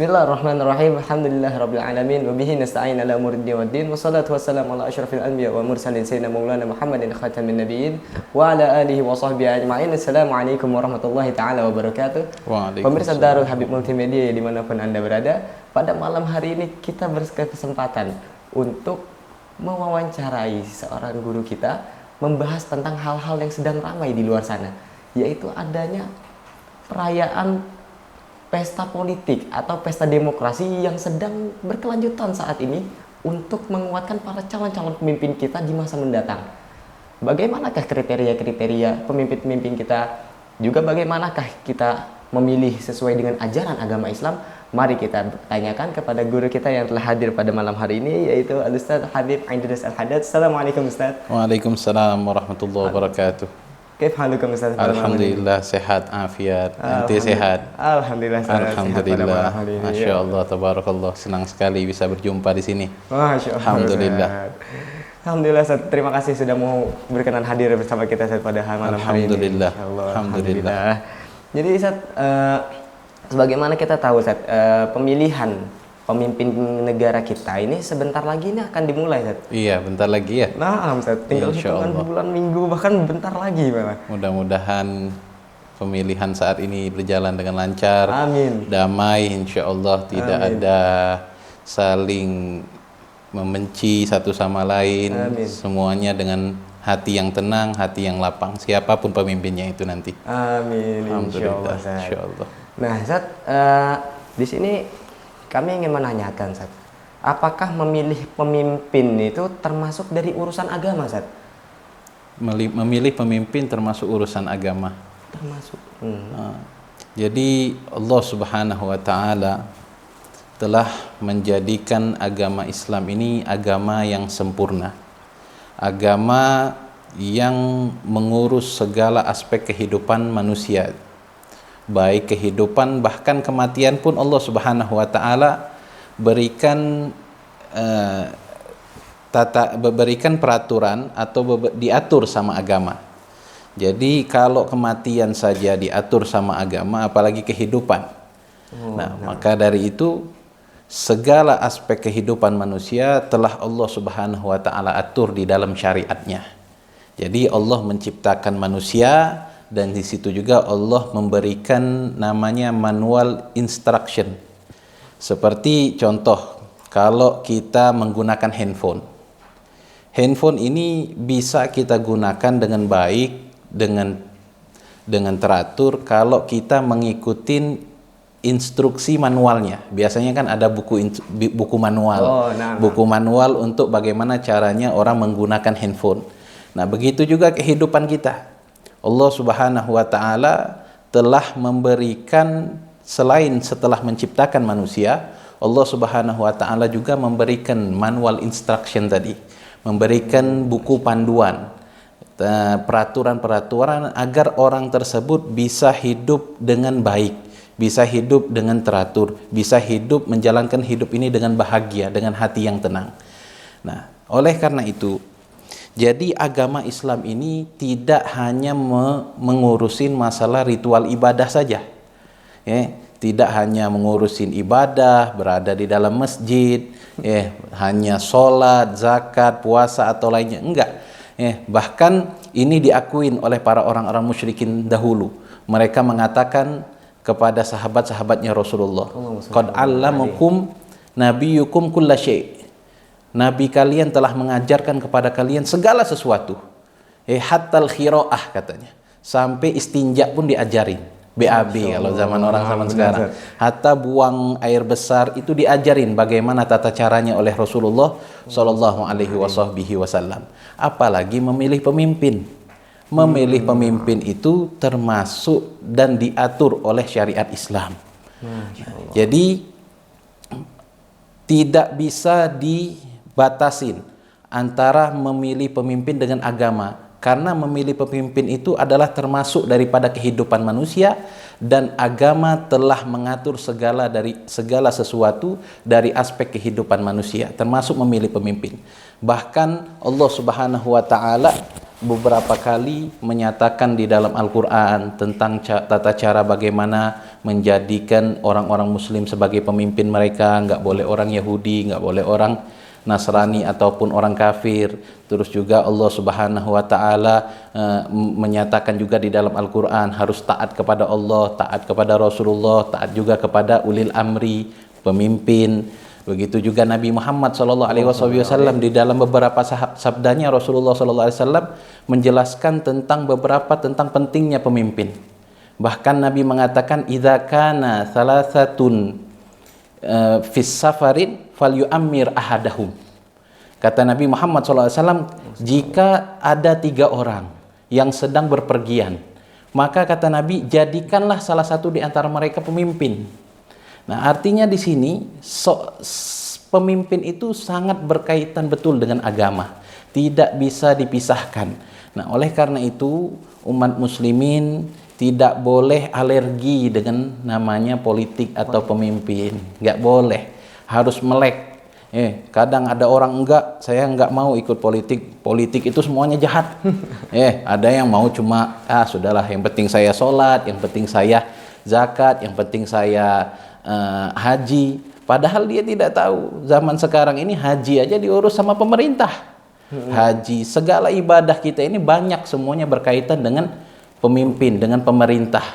Bismillahirrahmanirrahim. Alhamdulillahirabbil alamin wa bihi nasta'in ala umuriddin waddin. Wassalatu wassalamu ala asyrafil anbiya wa mursalin sayyidina maulana Muhammadin khatamin nabiyyin wa ala alihi wa sahbihi ajma'in. Assalamualaikum warahmatullahi taala wabarakatuh. Pemirsa Darul Habib Multimedia dimanapun Anda berada, pada malam hari ini kita berkesempatan untuk mewawancarai seorang guru kita, membahas tentang hal-hal yang sedang ramai di luar sana, yaitu adanya perayaan pesta politik atau pesta demokrasi yang sedang berkelanjutan saat ini untuk menguatkan para calon-calon pemimpin kita di masa mendatang. Bagaimanakah kriteria-kriteria pemimpin-pemimpin kita? Juga bagaimanakah kita memilih sesuai dengan ajaran agama Islam? Mari kita tanyakan kepada guru kita yang telah hadir pada malam hari ini, yaitu Al-Ustaz Habib Idris Al-Haddad. Assalamualaikum Ustaz. Waalaikumsalam warahmatullahi wabarakatuh. Kif halukum Ustaz? Alhamdulillah sehat afiat. Ente sehat? Alhamdulillah. Alhamdulillah. Masya Allah, tabarakallah. Senang sekali bisa berjumpa di sini. Masya Allah. Alhamdulillah. Alhamdulillah Ustaz, terima kasih sudah mau berkenan hadir bersama kita Ustaz pada malam hari ini. Alhamdulillah. Alhamdulillah. Jadi Ustaz, sebagaimana kita tahu Ustaz, pemilihan pemimpin negara kita ini sebentar lagi ini akan dimulai Ustaz. Iya, bentar lagi ya. Nah, Ustaz, tinggal hitungan bulan, minggu, bahkan bentar lagi malah. Mudah-mudahan pemilihan saat ini berjalan dengan lancar. Amin. Damai insyaallah, tidak Amin. ada saling membenci satu sama lain. Amin. Semuanya dengan hati yang tenang, hati yang lapang, siapapun pemimpinnya itu nanti. Amin. Alhamdulillah. Ustaz. Insyaallah. Nah, Ustaz, di sini kami ingin menanyakan, Ustaz, apakah memilih pemimpin itu termasuk dari urusan agama, Ustaz? Memilih pemimpin termasuk urusan agama. Termasuk. Jadi Allah Subhanahu wa taala telah menjadikan agama Islam ini agama yang sempurna. Agama yang mengurus segala aspek kehidupan manusia. Baik kehidupan bahkan kematian pun Allah Subhanahu wa taala berikan berikan peraturan atau diatur sama agama. Jadi kalau kematian saja diatur sama agama, apalagi kehidupan. Maka dari itu segala aspek kehidupan manusia telah Allah Subhanahu wa taala atur di dalam syariatnya. Jadi Allah menciptakan manusia, dan di situ juga Allah memberikan namanya manual instruction. Seperti contoh, kalau kita menggunakan handphone. Handphone ini bisa kita gunakan dengan baik, dengan teratur kalau kita mengikuti instruksi manualnya. Biasanya kan ada buku manual. Buku manual untuk bagaimana caranya orang menggunakan handphone. Nah, begitu juga kehidupan kita. Allah Subhanahu wa taala telah memberikan, selain setelah menciptakan manusia, Allah Subhanahu wa taala juga memberikan manual instruction tadi, memberikan buku panduan, peraturan-peraturan agar orang tersebut bisa hidup dengan baik, bisa hidup dengan teratur, bisa hidup menjalankan hidup ini dengan bahagia, dengan hati yang tenang. Nah, oleh karena itu, jadi agama Islam ini tidak hanya mengurusin masalah ritual ibadah saja. Tidak hanya mengurusin ibadah, berada di dalam masjid, hanya sholat, zakat, puasa atau lainnya. Enggak. Bahkan ini diakuin oleh para orang-orang musyrikin dahulu. Mereka mengatakan kepada sahabat-sahabatnya Rasulullah, "Qad 'allamakum nabiyyukum kulla syai'." Nabi kalian telah mengajarkan kepada kalian segala sesuatu. Hattal khiraah katanya. Sampai istinja pun diajarin. BAB kalau zaman orang zaman sekarang. Hatta buang air besar itu diajarin bagaimana tata caranya oleh Rasulullah sallallahu alaihi wasallam. Apalagi memilih pemimpin. Memilih pemimpin itu termasuk dan diatur oleh syariat Islam. Jadi tidak bisa dibatasin antara memilih pemimpin dengan agama, karena memilih pemimpin itu adalah termasuk daripada kehidupan manusia, dan agama telah mengatur segala sesuatu dari aspek kehidupan manusia, termasuk memilih pemimpin. Bahkan Allah Subhanahu wa taala beberapa kali menyatakan di dalam Al-Quran tentang tata cara bagaimana menjadikan orang-orang Muslim sebagai pemimpin mereka. Nggak boleh orang Yahudi, nggak boleh orang Nasrani ataupun orang kafir. Terus juga Allah Subhanahu wa taala menyatakan juga di dalam Al-Qur'an harus taat kepada Allah, taat kepada Rasulullah, taat juga kepada ulil amri, pemimpin. Begitu juga Nabi Muhammad sallallahu alaihi wasallam di dalam beberapa sabdanya Rasulullah sallallahu alaihi wasallam menjelaskan tentang tentang pentingnya pemimpin. Bahkan Nabi mengatakan idza kana salasatun fis safarin falyu'ammir ahadahum. Kata Nabi Muhammad SAW, jika ada 3 orang yang sedang berpergian, maka kata Nabi, jadikanlah salah satu di antara mereka pemimpin. Nah, artinya di sini pemimpin itu sangat berkaitan betul dengan agama, tidak bisa dipisahkan. Nah, oleh karena itu umat muslimin tidak boleh alergi dengan namanya politik atau pemimpin, nggak boleh, harus melek. Kadang ada orang saya nggak mau ikut politik itu semuanya jahat. Ada yang mau cuma sudahlah, yang penting saya sholat, yang penting saya zakat, yang penting saya haji. Padahal dia tidak tahu zaman sekarang ini haji aja diurus sama pemerintah. Haji, segala ibadah kita ini banyak semuanya berkaitan dengan pemimpin, dengan pemerintah.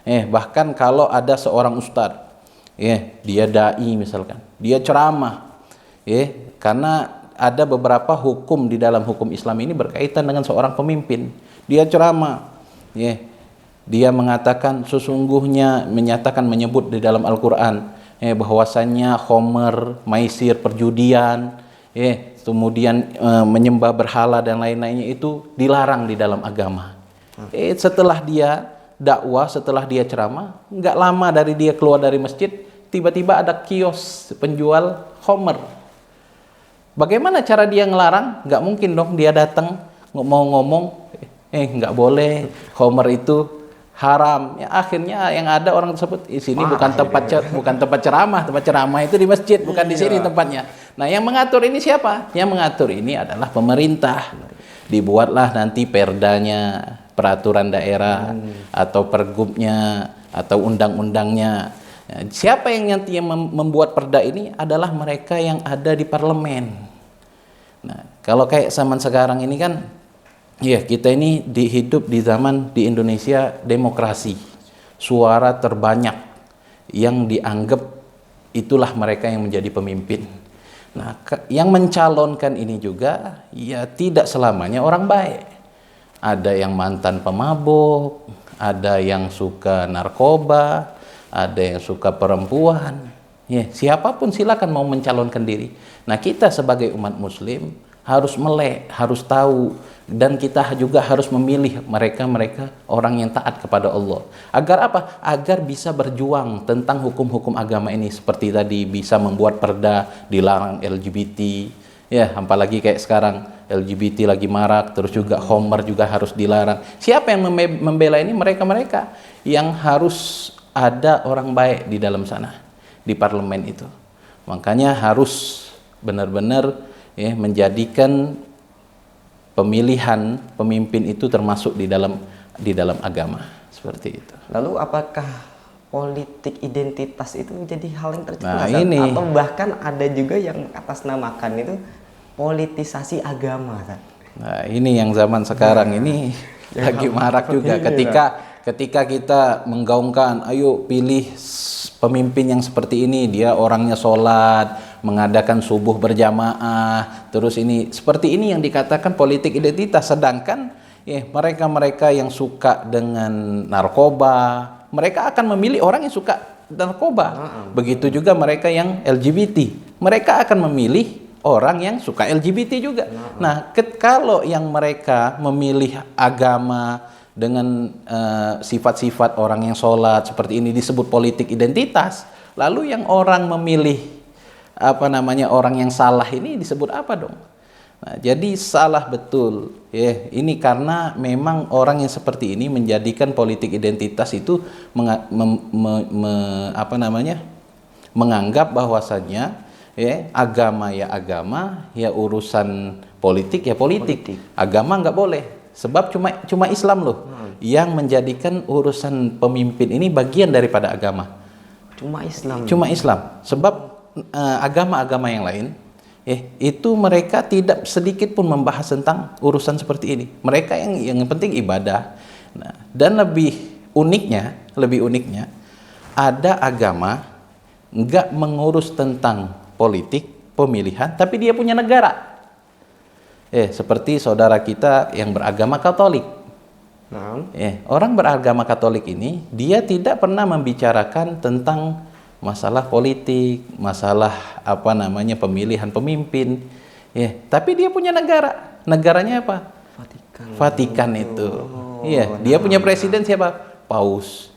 Bahkan kalau ada seorang ustadz, dia dai misalkan, dia ceramah, karena ada beberapa hukum di dalam hukum Islam ini berkaitan dengan seorang pemimpin. Dia ceramah, dia mengatakan sesungguhnya, menyebut di dalam Al-Quran, bahwasannya khomer, maisir, perjudian, kemudian menyembah berhala dan lain-lainnya itu dilarang di dalam agama. Setelah dia dakwah, setelah dia ceramah, nggak lama dari dia keluar dari masjid, tiba-tiba ada kios penjual khomer. Bagaimana cara dia ngelarang? Nggak mungkin dong dia datang mau ngomong, nggak boleh, khomer itu haram. Akhirnya yang ada orang tersebut, di sini bukan tempat ceramah, tempat ceramah itu di masjid, bukan di sini tempatnya. Nah, yang mengatur ini siapa? Yang mengatur ini adalah pemerintah. Dibuatlah nanti perdanya, peraturan daerah atau pergubnya atau undang-undangnya. Siapa yang nanti membuat perda ini adalah mereka yang ada di parlemen. Nah, kalau kayak zaman sekarang ini kan, kita ini hidup di zaman di Indonesia demokrasi. Suara terbanyak yang dianggap itulah mereka yang menjadi pemimpin. Nah, yang mencalonkan ini juga tidak selamanya orang baik. Ada yang mantan pemabuk, ada yang suka narkoba, ada yang suka perempuan. Siapapun silakan mau mencalonkan diri. Nah, kita sebagai umat muslim harus melek, harus tahu, dan kita juga harus memilih mereka orang yang taat kepada Allah. Agar apa? Agar bisa berjuang tentang hukum-hukum agama ini, seperti tadi bisa membuat perda dilarang LGBT. Apalagi kayak sekarang LGBT lagi marak, terus juga khomer juga harus dilarang. Siapa yang membela ini? Mereka yang harus ada orang baik di dalam sana, di parlemen itu. Makanya harus benar-benar menjadikan pemilihan pemimpin itu termasuk di dalam agama, seperti itu. Lalu apakah politik identitas itu menjadi hal yang tercela? Nah, ini. Atau bahkan ada juga yang atasnamakan itu politisasi agama, kan? Nah, ini yang zaman sekarang ini lagi marak juga. Ketika kita menggaungkan, ayo pilih pemimpin yang seperti ini, dia orangnya sholat, mengadakan subuh berjamaah, terus ini seperti ini yang dikatakan politik identitas. Sedangkan mereka yang suka dengan narkoba, mereka akan memilih orang yang suka narkoba. Begitu juga mereka yang LGBT, mereka akan memilih orang yang suka LGBT juga. Nah, kalau yang mereka memilih agama dengan sifat-sifat orang yang sholat seperti ini disebut politik identitas, lalu yang orang memilih orang yang salah ini disebut apa dong? Nah, jadi salah betul. Ini karena memang orang yang seperti ini menjadikan politik identitas itu menganggap bahwasannya agama, urusan politik, politik. Agama nggak boleh. Sebab cuma Islam loh yang menjadikan urusan pemimpin ini bagian daripada agama. Cuma Islam. Cuma Islam. Sebab agama-agama yang lain itu mereka tidak sedikit pun membahas tentang urusan seperti ini. Mereka yang penting ibadah. Nah, dan lebih uniknya ada agama nggak mengurus tentang politik, pemilihan, tapi dia punya negara. Seperti saudara kita yang beragama Katolik. Orang beragama Katolik ini dia tidak pernah membicarakan tentang masalah politik, masalah pemilihan pemimpin. Tapi dia punya negara. Negaranya apa? Vatikan itu. Dia punya presiden siapa? Paus.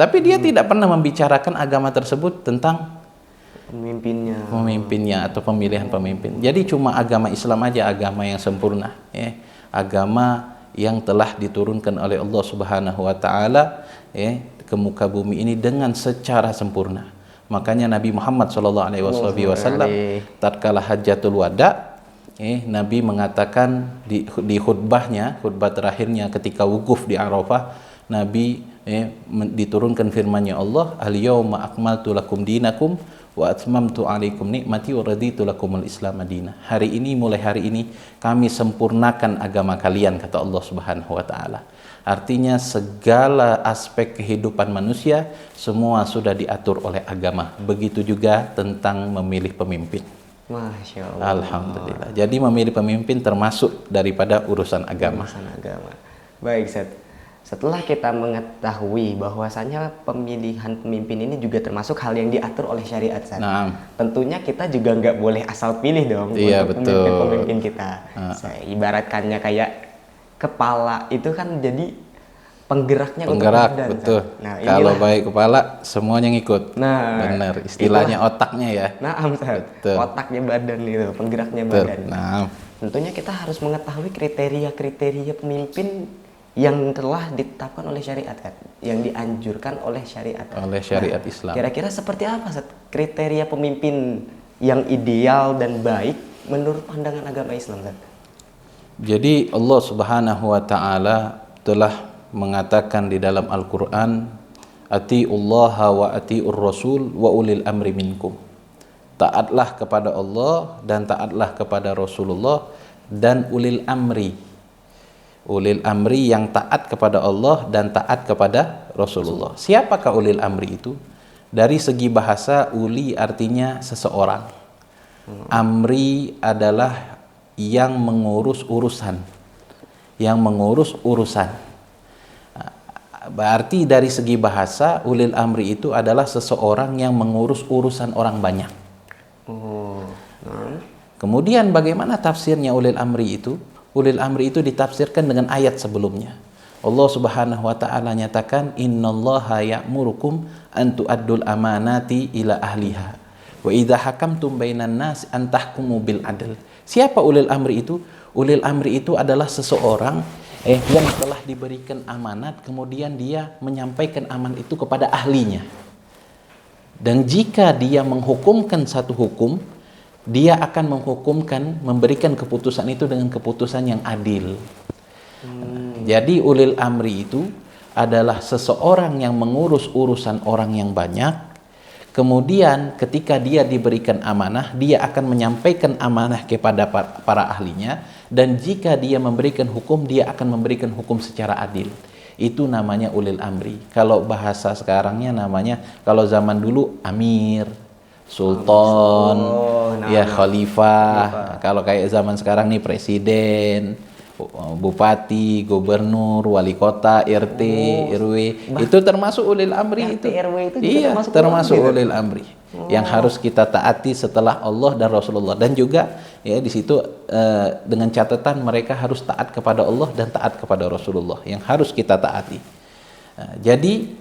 Tapi dia tidak pernah membicarakan agama tersebut tentang pemimpinnya atau pemilihan pemimpin. Jadi cuma agama Islam aja agama yang sempurna, agama yang telah diturunkan oleh Allah Subhanahu wa taala ke muka bumi ini dengan secara sempurna. Makanya Nabi Muhammad sallallahu alaihi wasallam tatkala hajjatul wada, Nabi mengatakan di khutbah terakhirnya ketika wukuf di Arafah, Nabi diturunkan firman-Nya Allah, al-yauma akmaltu lakum dinakum wa atmamtu alaikum nikmati wa raditu lakumul Islam madinah. Mulai hari ini kami sempurnakan agama kalian, kata Allah Subhanahu wa taala. Artinya segala aspek kehidupan manusia semua sudah diatur oleh agama. Begitu juga tentang memilih pemimpin. Masya Allah. Alhamdulillah. Jadi memilih pemimpin termasuk daripada urusan agama. Baik, Ustaz. Setelah kita mengetahui bahwasanya pemilihan pemimpin ini juga termasuk hal yang diatur oleh syariat, tentunya kita juga nggak boleh asal pilih dong untuk pemimpin kita. Saya ibaratkannya kayak kepala itu kan jadi penggeraknya badan, betul. Nah, kalau baik kepala semuanya ngikut. Benar, istilahnya otaknya ya. Otaknya badan itu, penggeraknya badan. Tentunya kita harus mengetahui kriteria pemimpin yang telah ditetapkan oleh syariat, yang dianjurkan oleh syariat. Islam. Kira-kira seperti apa kriteria pemimpin yang ideal dan baik menurut pandangan agama Islam, Jadi Allah Subhanahu wa taala telah mengatakan di dalam Al-Qur'an, atiullaha wa atiur rasul wa ulil amri minkum. Taatlah kepada Allah dan taatlah kepada Rasulullah dan ulil amri. Ulil amri yang taat kepada Allah dan taat kepada Rasulullah. Siapakah ulil amri itu? Dari segi bahasa, uli artinya seseorang. Amri adalah yang mengurus urusan. Berarti dari segi bahasa, ulil amri itu adalah seseorang yang mengurus urusan orang banyak. Kemudian bagaimana tafsirnya ulil amri itu? Ulil amri itu ditafsirkan dengan ayat sebelumnya. Allah Subhanahu wa taala nyatakan, innallaha ya'murukum an tu'addul amanati ila ahliha wa idza hakamtum bainan nas an tahkumu bil adl. Siapa ulil amri itu? Ulil amri itu adalah seseorang yang telah diberikan amanat, kemudian dia menyampaikan amanat itu kepada ahlinya. Dan jika dia menghukumkan satu hukum, dia akan memberikan keputusan itu dengan keputusan yang adil. Jadi ulil amri itu adalah seseorang yang mengurus urusan orang yang banyak. Kemudian ketika dia diberikan amanah, dia akan menyampaikan amanah kepada para ahlinya. Dan jika dia memberikan hukum, dia akan memberikan hukum secara adil. Itu namanya ulil amri. Kalau bahasa sekarangnya namanya, kalau zaman dulu amir, sultan, khalifah. Kalau kayak zaman sekarang nih presiden, bupati, gubernur, wali kota, RT, RW, itu termasuk ulil amri. RT, RW itu juga termasuk ulil amri. Yang harus kita taati setelah Allah dan Rasulullah. Dan juga di situ dengan catatan mereka harus taat kepada Allah dan taat kepada Rasulullah yang harus kita taati. Jadi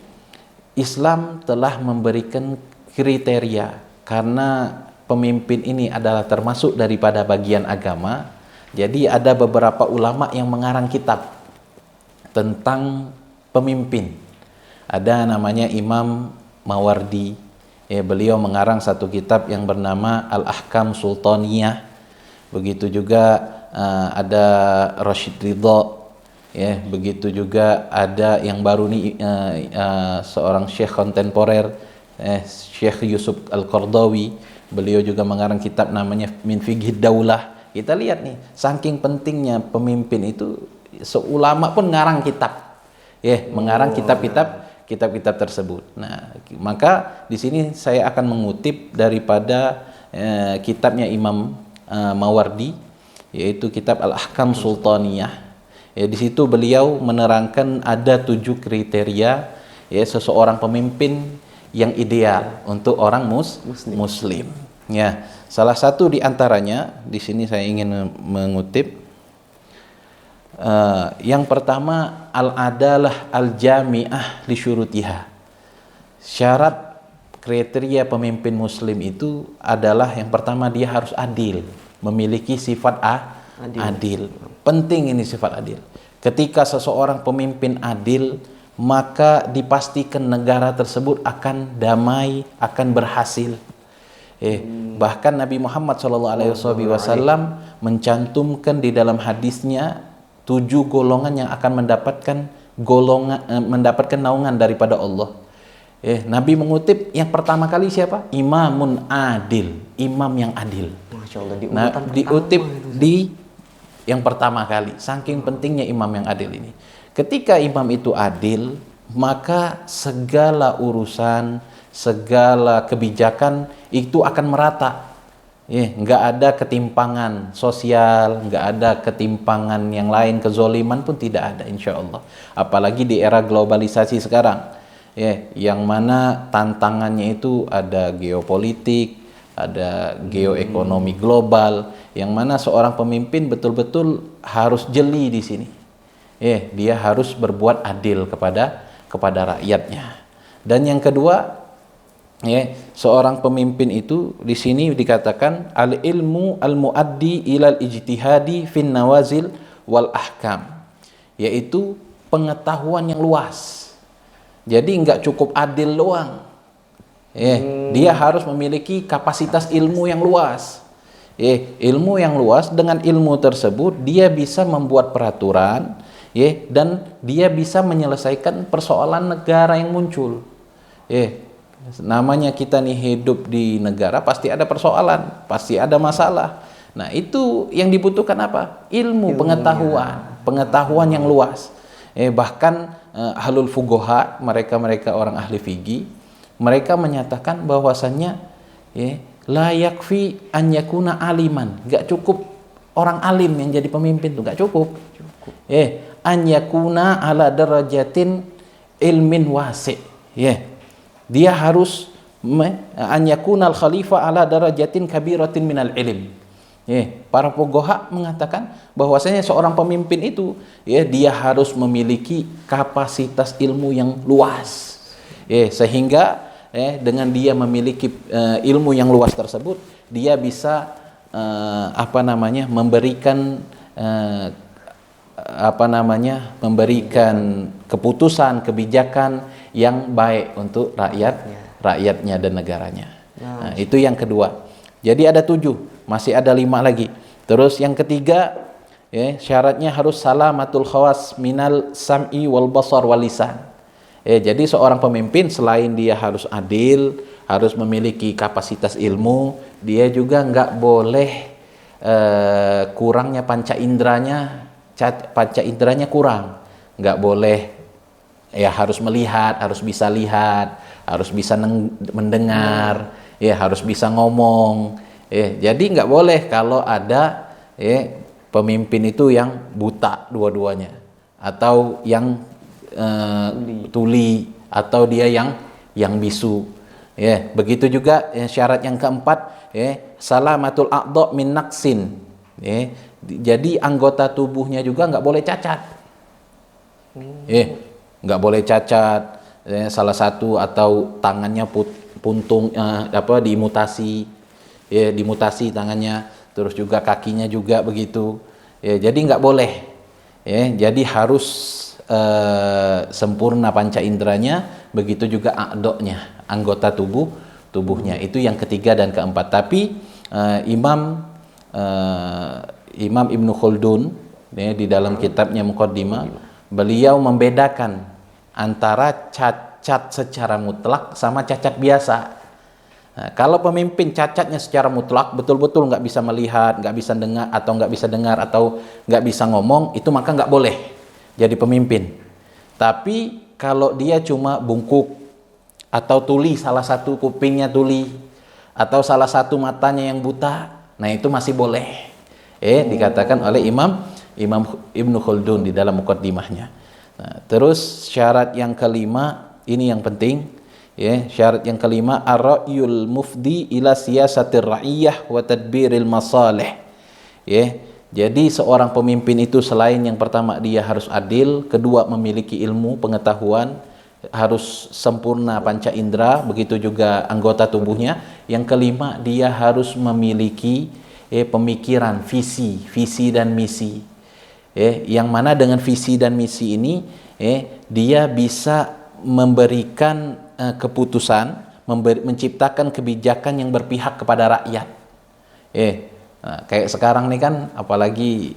Islam telah memberikan kriteria. Karena pemimpin ini adalah termasuk daripada bagian agama, jadi ada beberapa ulama yang mengarang kitab tentang pemimpin. Ada namanya Imam Mawardi. Beliau mengarang satu kitab yang bernama Al-Ahkam Sultaniyah. Begitu juga ada Rashid Ridha, ya, begitu juga ada yang baru nih seorang syekh kontemporer, Syekh Yusuf Al-Qardawi. Beliau juga mengarang kitab namanya Min Fiqhid Daulah. Kita lihat nih, saking pentingnya pemimpin itu, seulama pun ngarang kitab, ya, mengarang kitab-kitab tersebut. Nah, maka di sini saya akan mengutip daripada kitabnya Imam Mawardi, yaitu kitab Al-Ahkam Sultaniyah. Ya, di situ beliau menerangkan ada 7 kriteria, ya, seseorang pemimpin yang ideal untuk orang muslim. Ya, salah satu di antaranya di sini saya ingin mengutip, yang pertama al-adalah al-jami'ah li syurutiha. Syarat kriteria pemimpin muslim itu adalah yang pertama dia harus adil, memiliki sifat adil. Penting ini sifat adil. Ketika seseorang pemimpin adil, maka dipastikan negara tersebut akan damai, akan berhasil. Bahkan Nabi Muhammad SAW mencantumkan di dalam hadisnya 7 golongan yang akan mendapatkan naungan daripada Allah. Nabi mengutip yang pertama kali siapa? Imamun adil, imam yang adil. Masya Allah, diutip di yang pertama kali. Saking pentingnya imam yang adil ini. Ketika imam itu adil, maka segala urusan, segala kebijakan itu akan merata. Nggak ada ketimpangan sosial, nggak ada ketimpangan yang lain, kezoliman pun tidak ada, insya Allah. Apalagi di era globalisasi sekarang, yang mana tantangannya itu ada geopolitik, ada geoekonomi global, yang mana seorang pemimpin betul-betul harus jeli di sini. Dia harus berbuat adil kepada rakyatnya. Dan yang kedua, seorang pemimpin itu di sini dikatakan al-ilmu al-muaddi ilal ijtihadi fin nawazil wal ahkam, yaitu pengetahuan yang luas. Jadi nggak cukup adil doang. Dia harus memiliki kapasitas ilmu yang luas. Ilmu yang luas, dengan ilmu tersebut dia bisa membuat peraturan, dan dia bisa menyelesaikan persoalan negara yang muncul. Namanya kita nih hidup di negara, pasti ada persoalan, pasti ada masalah. Nah, itu yang dibutuhkan apa? Ilmu, pengetahuan yang luas. Bahkan ahlul fuqaha, mereka orang ahli fikih, mereka menyatakan bahwasannya la yakfi an yakuna aliman, enggak cukup orang alim yang jadi pemimpin, itu enggak cukup. An yakuna ala darajatin ilmin wasi'. Dia harus an yakuna al khalifah ala darajatin kabiratin minal ilm. Para fuqaha mengatakan bahwasanya seorang pemimpin itu dia harus memiliki kapasitas ilmu yang luas. Sehingga dengan dia memiliki ilmu yang luas tersebut, dia bisa memberikan keputusan, kebijakan yang baik untuk rakyatnya dan negaranya. Nah, itu yang kedua. Jadi ada 7, masih ada 5 lagi. Terus yang ketiga, syaratnya harus salamatul khawas minal sam'i wal basar wal lisan. Jadi seorang pemimpin selain dia harus adil, harus memiliki kapasitas ilmu, dia juga nggak boleh kurangnya panca inderanya kurang. Nggak boleh, harus melihat, harus bisa lihat, harus bisa mendengar, harus bisa ngomong. Jadi nggak boleh kalau ada pemimpin itu yang buta dua-duanya, atau yang tuli, atau dia yang bisu. Begitu juga syarat yang keempat, salamatul a'dha min naqsin. Jadi anggota tubuhnya juga nggak boleh cacat. Nggak boleh cacat. Salah satu atau tangannya puntung, dimutasi, dimutasi tangannya. Terus juga kakinya juga begitu. Jadi nggak boleh. Jadi harus sempurna panca inderanya, begitu juga a'dha-nya, anggota tubuhnya. Itu yang ketiga dan keempat. Tapi imam Imam Ibnu Khaldun ya, di dalam kitabnya Muqaddimah, beliau membedakan antara cacat secara mutlak sama cacat biasa. Nah, kalau pemimpin cacatnya secara mutlak, betul-betul nggak bisa melihat, nggak bisa dengar atau nggak bisa ngomong, itu maka nggak boleh jadi pemimpin. Tapi kalau dia cuma bungkuk atau tuli, salah satu kupingnya tuli atau salah satu matanya yang buta, nah itu masih boleh. Dikatakan oleh Imam Ibnu Khaldun di dalam muqaddimahnya. Nah, terus syarat yang kelima, ini yang penting. Syarat yang kelima, ar-ra'yul mufdi ila siyasatir ra'iyah wa tadbiril masalih. Jadi seorang pemimpin itu selain yang pertama dia harus adil, kedua memiliki ilmu, pengetahuan, harus sempurna panca indera, begitu juga anggota tubuhnya. Yang kelima, dia harus memiliki pemikiran, visi dan misi. Yang mana dengan visi dan misi ini dia bisa memberikan keputusan, menciptakan kebijakan yang berpihak kepada rakyat. Nah, kayak sekarang nih kan, apalagi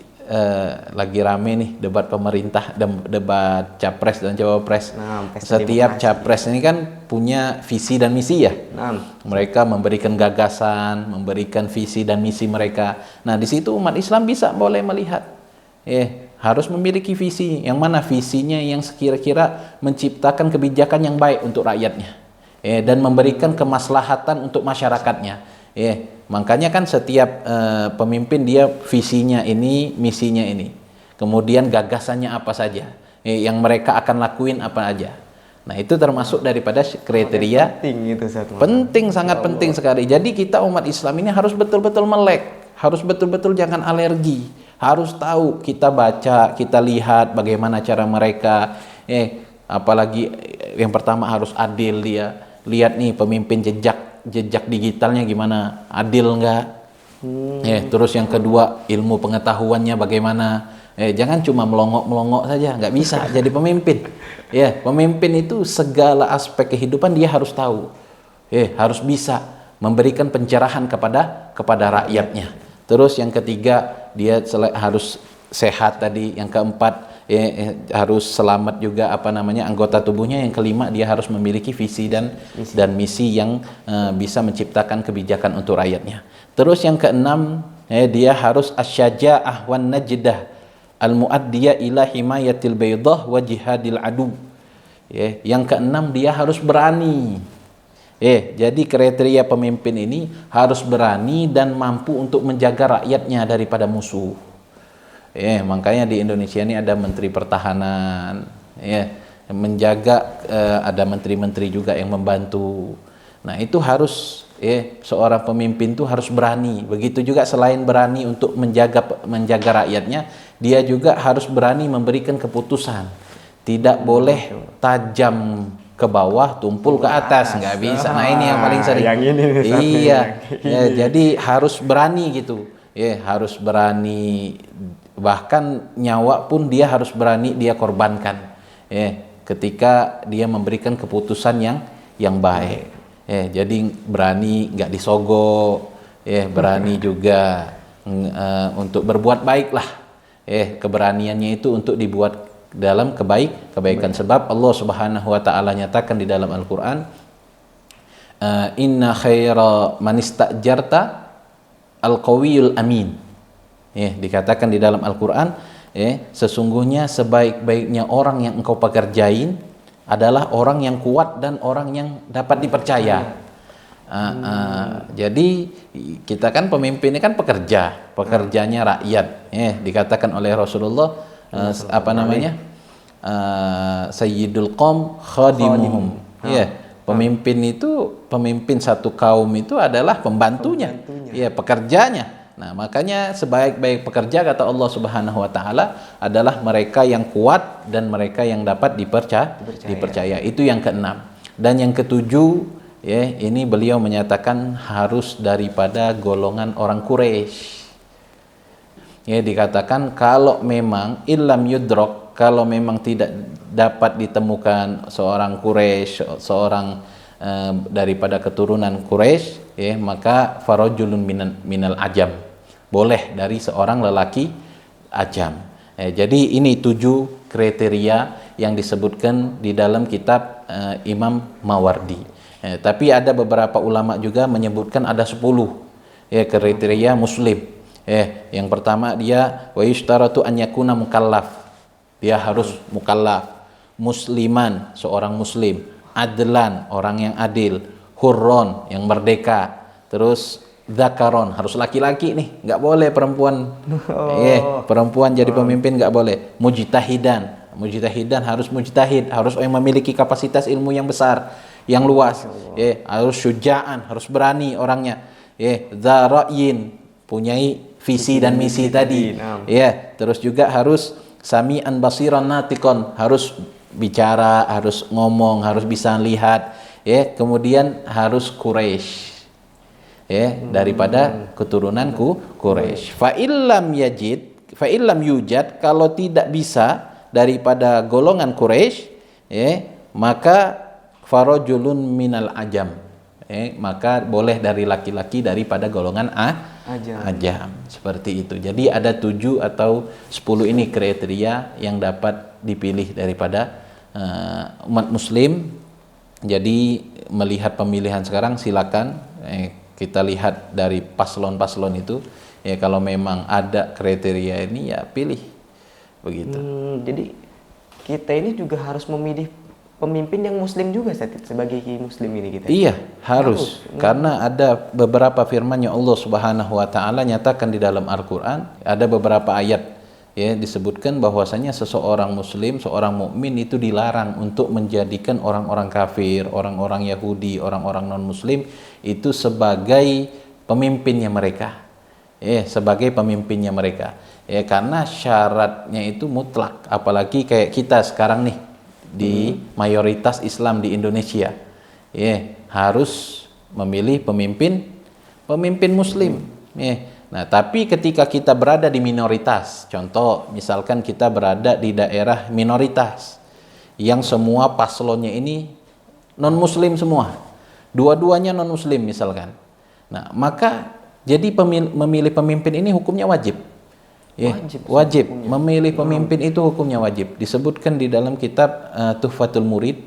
lagi rame nih debat pemerintah, debat capres dan cawapres. Setiap capres ini kan punya visi dan misi ya. Mereka memberikan gagasan, memberikan visi dan misi mereka. Nah, di situ umat Islam boleh melihat. Harus memiliki visi, yang mana visinya yang sekira-kira menciptakan kebijakan yang baik untuk rakyatnya, dan memberikan kemaslahatan untuk masyarakatnya. Makanya kan setiap pemimpin dia visinya ini, misinya ini, kemudian gagasannya apa saja, yang mereka akan lakuin apa aja. Nah, itu termasuk daripada kriteria penting, sangat penting sekali. Jadi kita umat Islam ini harus betul-betul melek, harus betul-betul jangan alergi, harus tahu, kita baca, kita lihat bagaimana cara mereka. Apalagi yang pertama harus adil, dia lihat nih pemimpin jejak digitalnya gimana, adil enggak. Terus yang kedua, ilmu pengetahuannya bagaimana. Jangan cuma melongok saja, nggak bisa jadi pemimpin. Pemimpin itu segala aspek kehidupan dia harus tahu. Harus bisa memberikan pencerahan kepada rakyatnya. Terus yang ketiga, dia harus sehat tadi. Yang keempat, harus selamat juga anggota tubuhnya. Yang kelima, dia harus memiliki visi dan misi yang bisa menciptakan kebijakan untuk rakyatnya. Terus yang keenam, dia harus asyaja'ah wan najdah al-mu'addiyah ila himayatil baydah wa jihadil adu. Yang keenam, dia harus berani. Jadi kriteria pemimpin ini harus berani dan mampu untuk menjaga rakyatnya daripada musuh. Makanya di Indonesia ini ada Menteri Pertahanan, menjaga, ada menteri-menteri juga yang membantu. Nah, itu harus seorang pemimpin itu harus berani. Begitu juga selain berani untuk menjaga rakyatnya, dia juga harus berani memberikan keputusan. Tidak boleh tajam ke bawah, tumpul ke atas, nggak bisa. Nah, ini yang paling sering. Yang ini Jadi harus berani gitu. Harus berani, bahkan nyawa pun dia harus berani dia korbankan. Ketika dia memberikan keputusan yang baik. Jadi berani nggak disogok. Berani juga untuk berbuat baik lah. Keberaniannya itu untuk dibuat dalam kebaikan. Sebab Allah Subhanahu wa taala nyatakan di dalam Al-Qur'an, inna khaira man istajarta al-qawiyul amin. Dikatakan di dalam Al-Qur'an, sesungguhnya sebaik-baiknya orang yang engkau pekerjain adalah orang yang kuat dan orang yang dapat dipercaya. Jadi kita kan pemimpin ini kan pekerjanya rakyat. Dikatakan oleh Rasulullah, Sayyidul Qaum khadimuhum. Pemimpin satu kaum itu adalah pembantunya. Pekerjanya. Nah, makanya sebaik-baik pekerja, kata Allah Subhanahu wa taala, adalah mereka yang kuat dan mereka yang dapat dipercaya. Itu yang keenam. Dan yang ketujuh, ini beliau menyatakan harus daripada golongan orang Quraisy. Dikatakan kalau memang illam yudrok, kalau memang tidak dapat ditemukan seorang Quraisy, seorang daripada keturunan Quraisy, maka farajulun minal ajam, boleh dari seorang lelaki ajam. Jadi ini 7 kriteria yang disebutkan di dalam kitab Imam Mawardi. Tapi ada beberapa ulama juga menyebutkan ada 10 kriteria muslim. Yang pertama dia wa yushtaratu an yakuna mukallaf. Dia harus mukallaf, musliman, seorang muslim, adlan, orang yang adil, hurron, yang merdeka, terus zakaron, harus laki-laki nih, nggak boleh perempuan. Perempuan jadi pemimpin nggak boleh. Mujtahidan harus mujtahid, harus yang memiliki kapasitas ilmu yang besar, yang luas. Harus syuja'an, harus berani orangnya. Dzara'in, punyai visi dan misi tadi. Terus juga harus sami'an basiran natikon, harus bicara, harus ngomong, harus bisa lihat. Kemudian harus Quraisy. Daripada keturunanku Quraisy. Fa illam yujad, kalau tidak bisa daripada golongan Quraisy, maka farajulun minal ajam, maka boleh dari laki-laki daripada golongan ajam. Seperti itu. Jadi ada 7 atau 10 ini kriteria yang dapat dipilih daripada umat muslim. Jadi melihat pemilihan sekarang silakan kita lihat dari paslon-paslon itu, kalau memang ada kriteria ini ya pilih begitu. Jadi kita ini juga harus memilih pemimpin yang muslim juga sebagai muslim ini kita. Iya, harus. Karena ada beberapa firman-Nya Allah Subhanahu wa taala nyatakan di dalam Al-Qur'an, ada beberapa ayat disebutkan bahwasanya seseorang muslim, seorang mukmin itu dilarang untuk menjadikan orang-orang kafir, orang-orang Yahudi, orang-orang non-muslim itu sebagai pemimpinnya mereka. Sebagai pemimpinnya mereka. Karena syaratnya itu mutlak, apalagi kayak kita sekarang nih di mayoritas Islam di Indonesia. Harus memilih pemimpin muslim. Nah, tapi ketika kita berada di minoritas, contoh misalkan kita berada di daerah minoritas yang semua paslonnya ini non muslim semua, dua-duanya non muslim misalkan. Nah, maka jadi memilih pemimpin ini hukumnya wajib. Wajib. Memilih pemimpin itu hukumnya wajib. Disebutkan di dalam kitab Tuhfatul Murid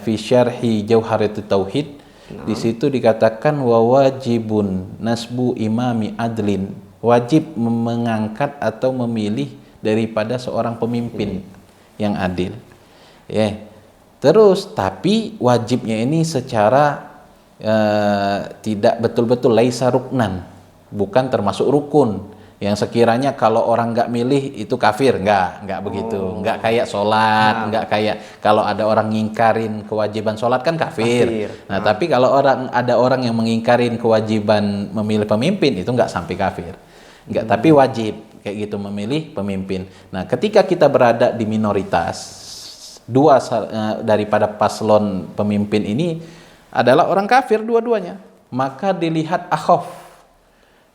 fi syarhi Jauharatut Tauhid. Di situ dikatakan wa wajibun nasbu imami adlin, wajib mengangkat atau memilih daripada seorang pemimpin yang adil. Terus tapi wajibnya ini secara tidak betul-betul laisa ruknan, bukan termasuk rukun yang sekiranya kalau orang nggak milih itu kafir, nggak begitu, nggak kayak sholat, nggak kayak kalau ada orang ngingkarin kewajiban sholat kan kafir. Nah, tapi kalau ada orang yang mengingkarin kewajiban memilih pemimpin itu nggak sampai kafir, nggak, tapi wajib kayak gitu memilih pemimpin. Nah, ketika kita berada di minoritas, dua daripada paslon pemimpin ini adalah orang kafir dua-duanya, maka dilihat akhaf.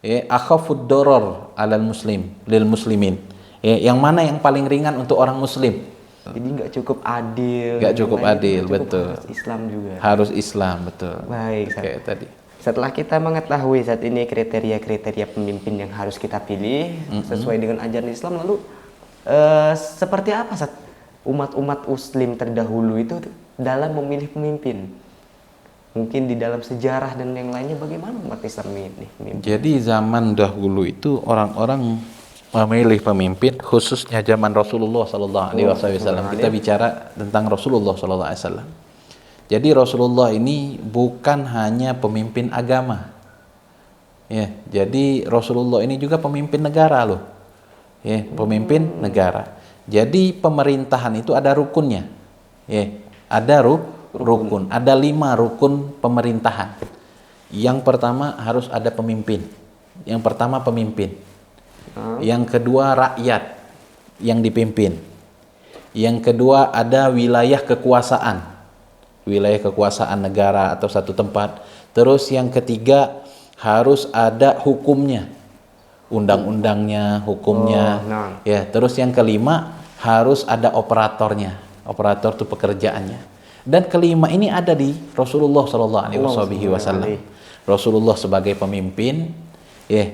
Akhafud doror alal muslim lil muslimin, yang mana yang paling ringan untuk orang muslim. Jadi nggak cukup adil, betul. Harus Islam juga, harus Islam, betul. Baik, kayak tadi. Setelah kita mengetahui saat ini kriteria-kriteria pemimpin yang harus kita pilih sesuai dengan ajaran Islam, lalu seperti apa umat-umat muslim terdahulu itu dalam memilih pemimpin? Mungkin di dalam sejarah dan yang lainnya bagaimana umat Islam ini? Jadi zaman dahulu itu orang-orang memilih pemimpin, khususnya zaman Rasulullah Sallallahu Alaihi Wasallam. Kita bicara tentang Rasulullah Sallallahu Alaihi Wasallam. Jadi Rasulullah ini bukan hanya pemimpin agama, jadi Rasulullah ini juga pemimpin negara loh, pemimpin negara. Jadi pemerintahan itu ada rukunnya, ada rukun. Ada 5 rukun pemerintahan. Yang pertama harus ada pemimpin. Yang pertama pemimpin. Yang kedua rakyat yang dipimpin. Yang kedua ada wilayah kekuasaan. Wilayah kekuasaan negara atau satu tempat. Terus yang ketiga harus ada hukumnya. Undang-undangnya, hukumnya. Terus yang kelima harus ada operatornya. Operator itu pekerjaannya. Dan kelima ini ada di Rasulullah Sallallahu Alaihi Wasallam. Rasulullah sebagai pemimpin,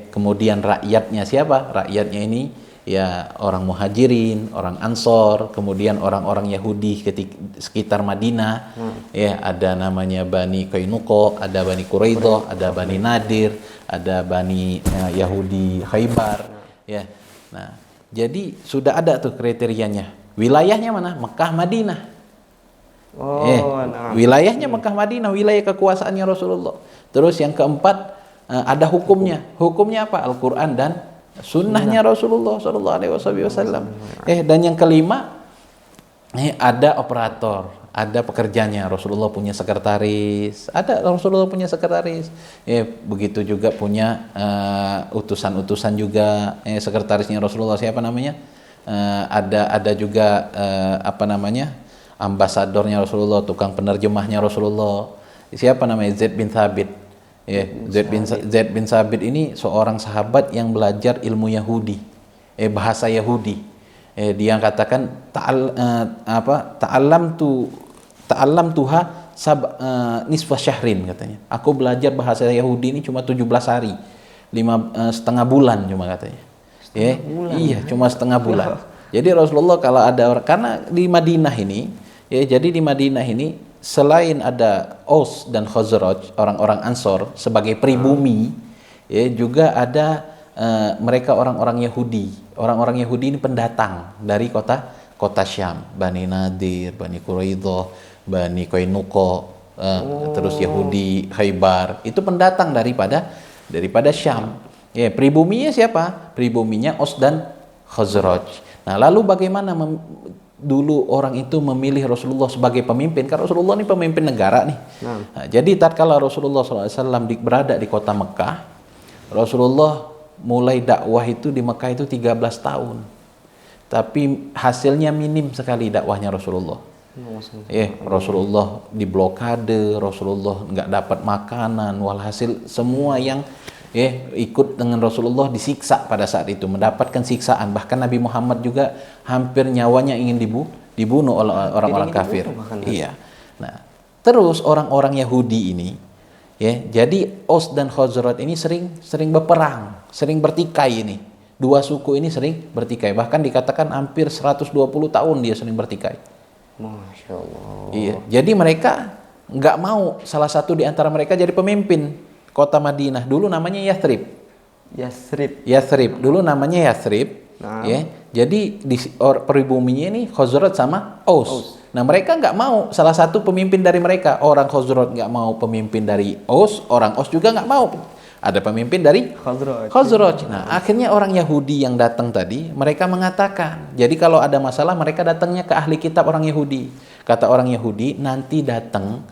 Kemudian rakyatnya siapa? Rakyatnya ini ya orang Muhajirin, orang Ansor, kemudian orang-orang Yahudi sekitar Madinah. Ada namanya Bani Qainuqa, ada Bani Quraidah, ada Bani Nadir, ada Bani Yahudi Khaybar. Nah, jadi sudah ada tuh kriterianya. Wilayahnya mana? Mekah, Madinah. Wilayahnya Mekah, Madinah, wilayah kekuasaannya Rasulullah. Terus yang keempat, ada hukumnya. Hukumnya apa? Al-Quran dan sunnahnya Rasulullah Sallallahu Alaihi Wasallam. Dan yang kelima, ada operator, ada pekerjanya. Rasulullah punya sekretaris, begitu juga punya utusan-utusan juga. Sekretarisnya Rasulullah siapa namanya? Ada juga ambasadornya Rasulullah, tukang penerjemahnya Rasulullah. Siapa namanya? Zaid bin Thabit. Zaid bin Thabit ini seorang sahabat yang belajar ilmu Yahudi, bahasa Yahudi. Dia katakan ta'allam tuha nisfa syahrin, katanya. Aku belajar bahasa Yahudi ini cuma 17 hari, 5,5 bulan cuma, katanya. Cuma setengah bulan. Jadi Rasulullah kalau ada orang, karena di Madinah ini, jadi di Madinah ini selain ada Aus dan Khazraj, orang-orang Ansor sebagai pribumi, juga ada mereka orang-orang Yahudi. Orang-orang Yahudi ini pendatang dari kota Syam, Bani Nadir, Bani Quraidah, Bani Qainuqa, terus Yahudi Khaybar. Itu pendatang daripada Syam. Pribuminya siapa? Pribuminya Aus dan Khazraj. Nah, lalu bagaimana dulu orang itu memilih Rasulullah sebagai pemimpin? Karena Rasulullah ini pemimpin negara nih. Nah, jadi tatkala Rasulullah SAW berada di kota Mekah, Rasulullah mulai dakwah itu di Mekah itu 13 tahun. Tapi hasilnya minim sekali dakwahnya Rasulullah. Rasulullah diblokade, Rasulullah nggak dapat makanan, walhasil semua yang ikut dengan Rasulullah disiksa pada saat itu, mendapatkan siksaan. Bahkan Nabi Muhammad juga hampir nyawanya ingin dibunuh oleh orang-orang kafir. Nah, terus orang-orang Yahudi ini, jadi Aus dan Khazraj ini sering berperang, sering bertikai ini. Dua suku ini sering bertikai. Bahkan dikatakan hampir 120 tahun dia sering bertikai. Masya Allah. Jadi mereka nggak mau salah satu di antara mereka jadi pemimpin kota Madinah. Dulu namanya Yathrib. Dulu namanya Yathrib. Jadi di peribuminya ini Khazraj sama Aus. Nah, mereka nggak mau salah satu pemimpin dari mereka. Orang Khazraj nggak mau pemimpin dari Aus, orang Aus juga nggak mau ada pemimpin dari Khazraj. Nah, akhirnya orang Yahudi yang datang tadi, mereka mengatakan, jadi kalau ada masalah mereka datangnya ke ahli kitab orang Yahudi. Kata orang Yahudi, nanti datang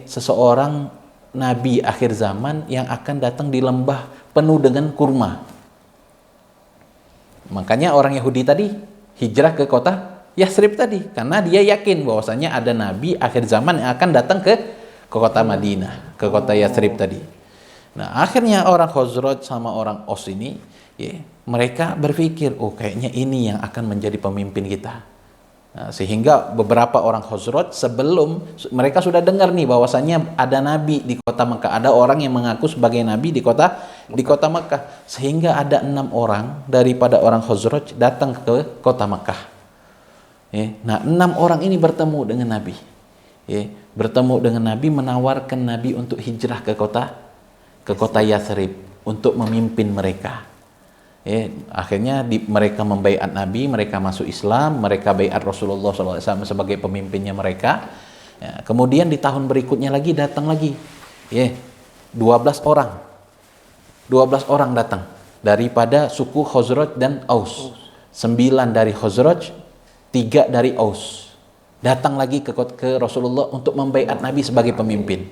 seseorang Nabi akhir zaman yang akan datang di lembah penuh dengan kurma. Makanya orang Yahudi tadi hijrah ke kota Yathrib tadi, karena dia yakin bahwasanya ada Nabi akhir zaman yang akan datang ke kota Madinah, ke kota Yathrib tadi. Nah, akhirnya orang Khazraj sama orang Aus ini, mereka berpikir, kayaknya ini yang akan menjadi pemimpin kita. Nah, sehingga beberapa orang Khazraj sebelum mereka sudah dengar nih bahwasanya ada nabi di kota Mekah, ada orang yang mengaku sebagai nabi di kota Mekah, sehingga ada 6 orang daripada orang Khazraj datang ke kota Mekah. Nah, 6 orang ini bertemu dengan Nabi. Bertemu dengan Nabi, menawarkan Nabi untuk hijrah ke kota Yathrib untuk memimpin mereka. Akhirnya mereka membaiat Nabi, mereka masuk Islam, mereka baiat Rasulullah SAW sebagai pemimpinnya mereka. Kemudian di tahun berikutnya lagi datang lagi, 12 orang datang daripada suku Khazraj dan Aus. 9 dari Khazraj, 3 dari Aus. Datang lagi ke Rasulullah untuk membaiat Nabi sebagai pemimpin.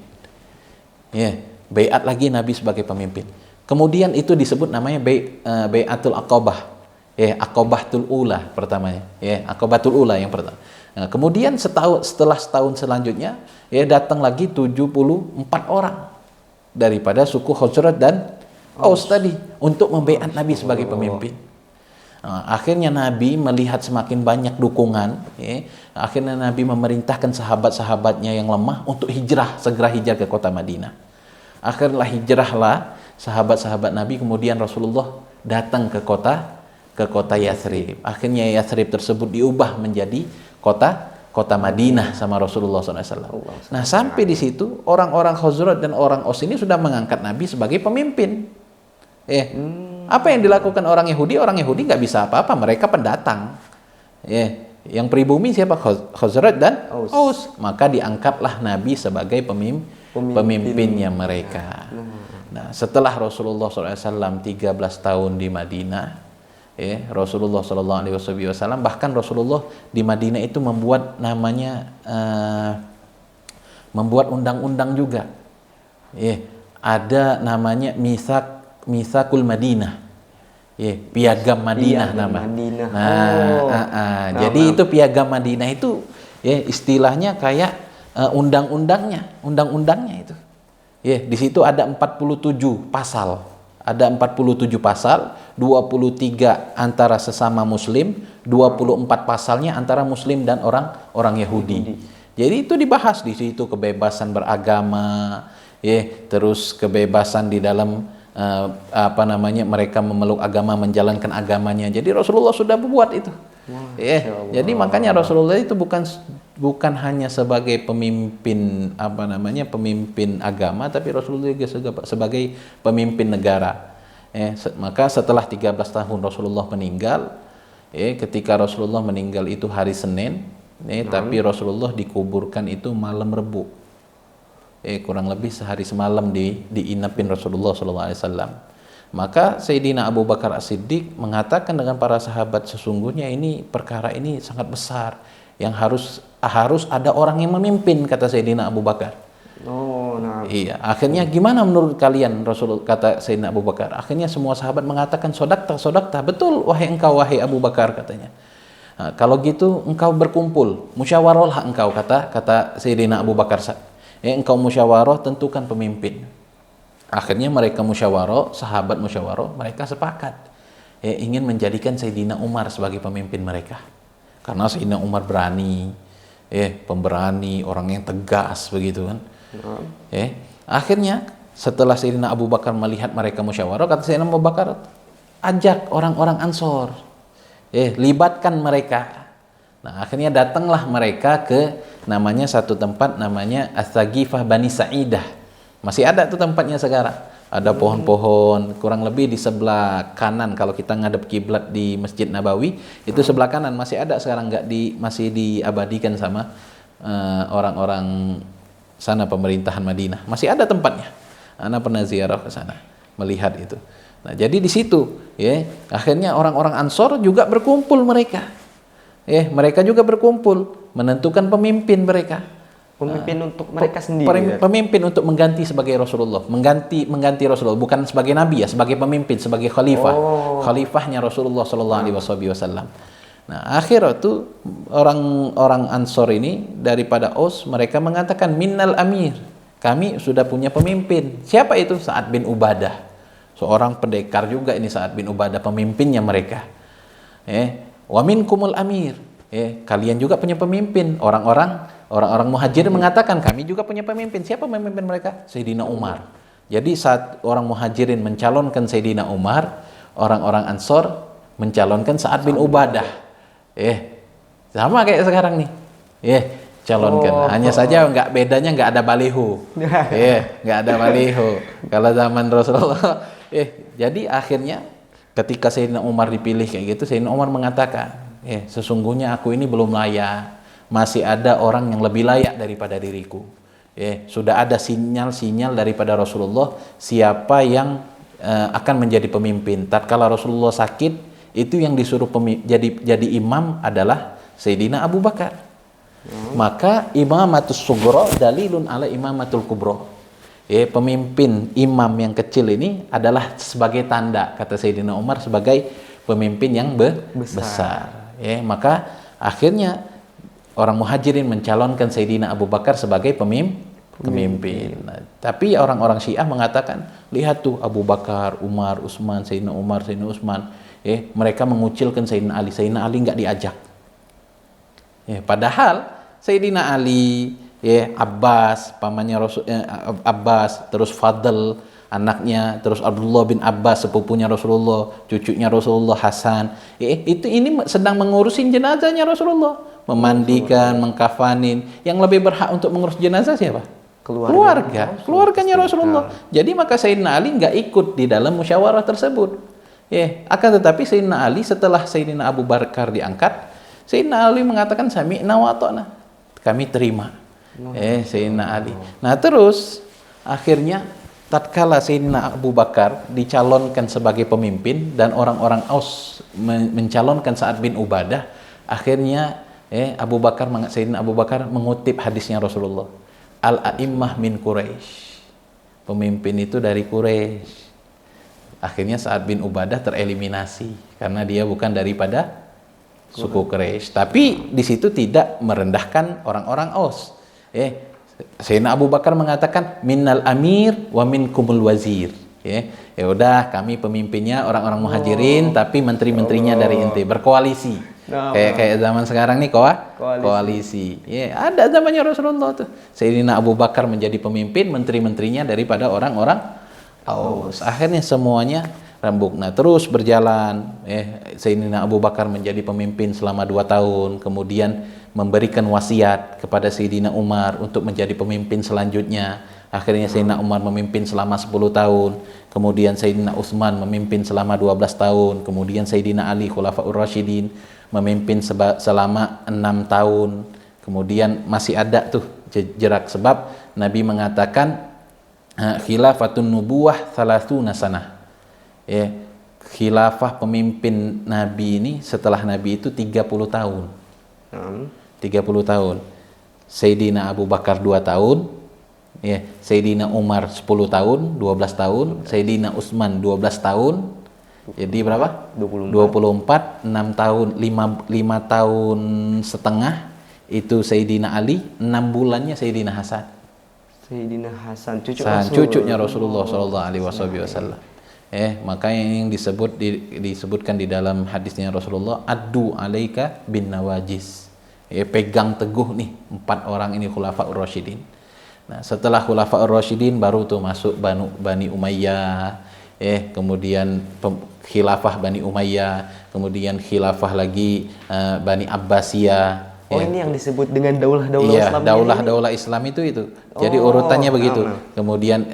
Baiat lagi Nabi sebagai pemimpin. Kemudian itu disebut namanya Bai'atul Aqabah. Aqabatul Ula pertamanya. Aqabatul Ula yang pertama. Nah, kemudian setelah setahun selanjutnya, datang lagi 74 orang daripada suku Khazraj dan Aus tadi untuk membaiat Nabi sebagai pemimpin. Nah, akhirnya Nabi melihat semakin banyak dukungan, akhirnya Nabi memerintahkan sahabat-sahabatnya yang lemah untuk segera hijrah ke kota Madinah. Akhirnya hijrahlah sahabat-sahabat Nabi, kemudian Rasulullah datang ke kota Yathrib. Akhirnya Yathrib tersebut diubah menjadi kota Madinah sama Rasulullah SAW. Nah, sampai di situ orang-orang Khazraj dan orang Aus ini sudah mengangkat Nabi sebagai pemimpin. Apa yang dilakukan orang Yahudi? Orang Yahudi nggak bisa apa-apa, mereka pendatang. Yang pribumi siapa? Khazraj dan Aus. Maka diangkatlah Nabi sebagai pemimpinnya mereka. Nah, setelah Rasulullah SAW 13 tahun di Madinah, Rasulullah SAW, bahkan Rasulullah di Madinah itu membuat namanya membuat undang-undang juga. Ada namanya Mitsaqul Madinah. Piagam Madinah nama. Jadi itu piagam Madinah itu istilahnya kayak undang-undangnya itu. Di situ ada 47 pasal. Ada 47 pasal, 23 antara sesama muslim, 24 pasalnya antara muslim dan orang Yahudi. Jadi itu dibahas di situ kebebasan beragama, terus kebebasan di dalam mereka memeluk agama, menjalankan agamanya. Jadi Rasulullah sudah membuat itu. Jadi makanya Rasulullah itu bukan hanya sebagai pemimpin pemimpin agama, tapi Rasulullah juga sebagai pemimpin negara. Maka setelah 13 tahun Rasulullah meninggal, ketika Rasulullah meninggal itu hari Senin, tapi Rasulullah dikuburkan itu malam Rebu. Kurang lebih sehari semalam diinapin Rasulullah SAW. Maka Sayyidina Abu Bakar As-Siddiq mengatakan dengan para sahabat, sesungguhnya ini perkara ini sangat besar yang harus ada orang yang memimpin, kata Sayyidina Abu Bakar. Iya, akhirnya gimana menurut kalian, Rasul, kata Sayyidina Abu Bakar. Akhirnya semua sahabat mengatakan sodakta, betul wahai Abu Bakar, katanya. Nah, kalau gitu engkau berkumpul, musyawarahlah engkau, kata Sayyidina Abu Bakar. Engkau musyawarah, tentukan pemimpin. Akhirnya mereka musyawarah, sahabat musyawarah, mereka sepakat ingin menjadikan Sayyidina Umar sebagai pemimpin mereka. Karena Sayyidina Umar berani, pemberani, orang yang tegas begitu kan. Akhirnya setelah Sayyidina Abu Bakar melihat mereka musyawarah, kata Sayyidina Abu Bakar, ajak orang-orang Ansor, libatkan mereka. Nah, akhirnya datanglah mereka ke namanya satu tempat namanya As-Saqifah Bani Sa'idah. Masih ada tuh tempatnya sekarang. Ada pohon-pohon, kurang lebih di sebelah kanan kalau kita ngadep kiblat di Masjid Nabawi, itu sebelah kanan masih ada sekarang, masih diabadikan sama orang-orang sana, pemerintahan Madinah. Masih ada tempatnya. Ana pernah ziarah ke sana, melihat itu. Nah, jadi di situ akhirnya orang-orang Ansor juga berkumpul mereka. Mereka juga berkumpul menentukan pemimpin mereka. Pemimpin untuk mereka sendiri. Pemimpin untuk mengganti sebagai Rasulullah, mengganti Rasulullah, bukan sebagai nabi ya, sebagai pemimpin, sebagai khalifah. Khalifahnya Rasulullah sallallahu alaihi wasallam. Nah, akhirnya itu orang Ansor ini daripada Aus, mereka mengatakan minnal amir. Kami sudah punya pemimpin. Siapa itu? Sa'ad bin Ubadah. Seorang pendekar juga ini, Sa'ad bin Ubadah, pemimpinnya mereka. Wa minkumul amir. Kalian juga punya pemimpin. Orang-orang Muhajirin mengatakan kami juga punya pemimpin. Siapa pemimpin mereka? Sayyidina Umar. Jadi saat orang Muhajirin mencalonkan Sayyidina Umar, orang-orang Ansor mencalonkan Sa'ad bin Ubadah. Sama kayak sekarang nih. Calonkan. Hanya saja bedanya nggak ada baliho. Nggak ada baliho. Kalau zaman Rasulullah. Jadi akhirnya ketika Sayyidina Umar dipilih kayak gitu, Sayyidina Umar mengatakan, sesungguhnya aku ini belum layak. Masih ada orang yang lebih layak daripada diriku. Sudah ada sinyal-sinyal daripada Rasulullah siapa yang akan menjadi pemimpin. Tatkala Rasulullah sakit, itu yang disuruh jadi imam adalah Sayyidina Abu Bakar. Maka imamatus sughra dalilun ala imamatul kubra. Pemimpin imam yang kecil ini adalah sebagai tanda, kata Sayyidina Umar, sebagai pemimpin yang besar. Maka akhirnya orang Muhajirin mencalonkan Sayyidina Abu Bakar sebagai pemimpin. Nah, tapi orang-orang Syiah mengatakan, lihat tuh Abu Bakar, Umar, Utsman, Sayyidina Umar, Sayyidina Utsman, mereka mengucilkan Sayyidina Ali. Sayyidina Ali nggak diajak. Padahal Sayyidina Ali, Abbas, pamannya Abbas, terus Fadl, anaknya, terus Abdullah bin Abbas sepupunya Rasulullah, cucunya Rasulullah Hasan. Ini sedang mengurusin jenazahnya Rasulullah, memandikan, mengkafanin. Yang lebih berhak untuk mengurus jenazah siapa? Keluarganya Rasulullah. Jadi maka Sayyidina Ali nggak ikut di dalam musyawarah tersebut. Akan tetapi Sayyidina Ali setelah Sayyidina Abu Bakar diangkat, Sayyidina Ali mengatakan sami'na wa ata'na. Kami terima. Sayyidina Ali. Nah, terus akhirnya tatkala Sayyidina Abu Bakar dicalonkan sebagai pemimpin dan orang-orang Aus mencalonkan Sa'ad bin Ubadah, akhirnya Sayyidina Abu Bakar mengutip hadisnya Rasulullah. Al-a'immah min Quraisy. Pemimpin itu dari Quraisy. Akhirnya Sa'ad bin Ubadah tereliminasi karena dia bukan daripada suku Quraisy. Tapi di situ tidak merendahkan orang-orang Aus. Sayyidina Abu Bakar mengatakan minnal amir wa minkumul wazir. Ya udah, kami pemimpinnya orang-orang muhajirin, tapi menteri-menterinya dari ente, berkoalisi. Kayak zaman sekarang nih koalisi. Ada zamannya Rasulullah tuh. Sayyidina Abu Bakar menjadi pemimpin, menteri-menterinya daripada orang-orang Aus. Akhirnya semuanya rembuk. Nah, terus berjalan. Sayyidina Abu Bakar menjadi pemimpin selama 2 tahun, kemudian memberikan wasiat kepada Sayyidina Umar untuk menjadi pemimpin selanjutnya. Akhirnya Sayyidina Umar memimpin selama 10 tahun, kemudian Sayyidina Utsman memimpin selama 12 tahun, kemudian Sayyidina Ali Khulafaur Rasyidin memimpin selama 6 tahun. Kemudian masih ada tuh jerak, sebab Nabi mengatakan khilafatun nubuwah 30 sanah. Khilafah pemimpin Nabi ini setelah Nabi itu 30 tahun. 30 tahun. Sayyidina Abu Bakar 2 tahun, Sayyidina Umar 10 tahun, 12 tahun, Sayyidina Utsman 12 tahun. Jadi berapa? 24, 6 tahun, 5 tahun setengah itu Sayyidina Ali, 6 bulannya Sayyidina Hasan. Sayyidina Hasan, cucunya Rasulullah sallallahu alaihi wasallam. Makanya yang disebutkan di dalam hadisnya Rasulullah, addu alaika bin nawajis. Pegang teguh nih 4 orang ini Khulafaur Rasyidin. Nah, setelah Khulafaur Rasyidin baru tuh masuk Bani Umayyah, kemudian khilafah Bani Umayyah, kemudian khilafah lagi Bani Abbasiyah. Ini yang disebut dengan daulah-daulah Islam. Daulah Islam itu. Jadi urutannya begitu. Kemudian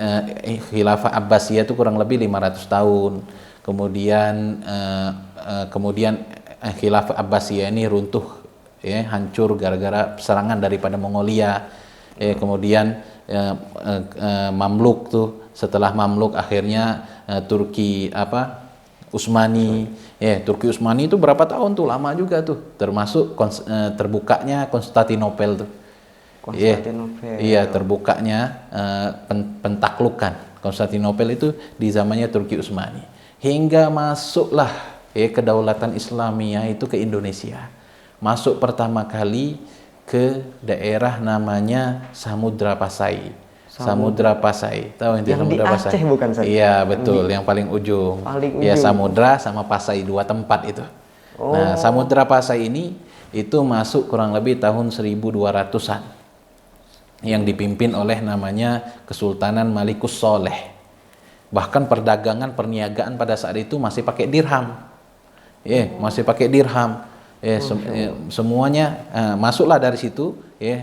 khilafah Abbasiyah itu kurang lebih 500 tahun. Kemudian khilafah Abbasiyah ini runtuh, hancur gara-gara serangan daripada Mongolia. Kemudian Mamluk tuh, setelah Mamluk akhirnya Turki Utsmani. Turki Utsmani itu berapa tahun tuh, lama juga tuh, termasuk terbukanya Konstantinopel tuh. Terbukanya pentaklukan Konstantinopel itu di zamannya Turki Utsmani. Hingga masuklah kedaulatan Islamiyah itu ke Indonesia. Masuk pertama kali ke daerah namanya Samudra Pasai. Samudra Pasai, tahu yang Samudra Pasai? Aceh bukan saja? Iya betul, yang paling ujung. Ya, Samudra sama Pasai, 2 tempat itu. Nah, Samudra Pasai ini itu masuk kurang lebih tahun 1200-an, yang dipimpin oleh namanya Kesultanan Malikus Soleh. Bahkan perdagangan perniagaan pada saat itu masih pakai dirham. Masih pakai dirham. Semuanya masuklah dari situ,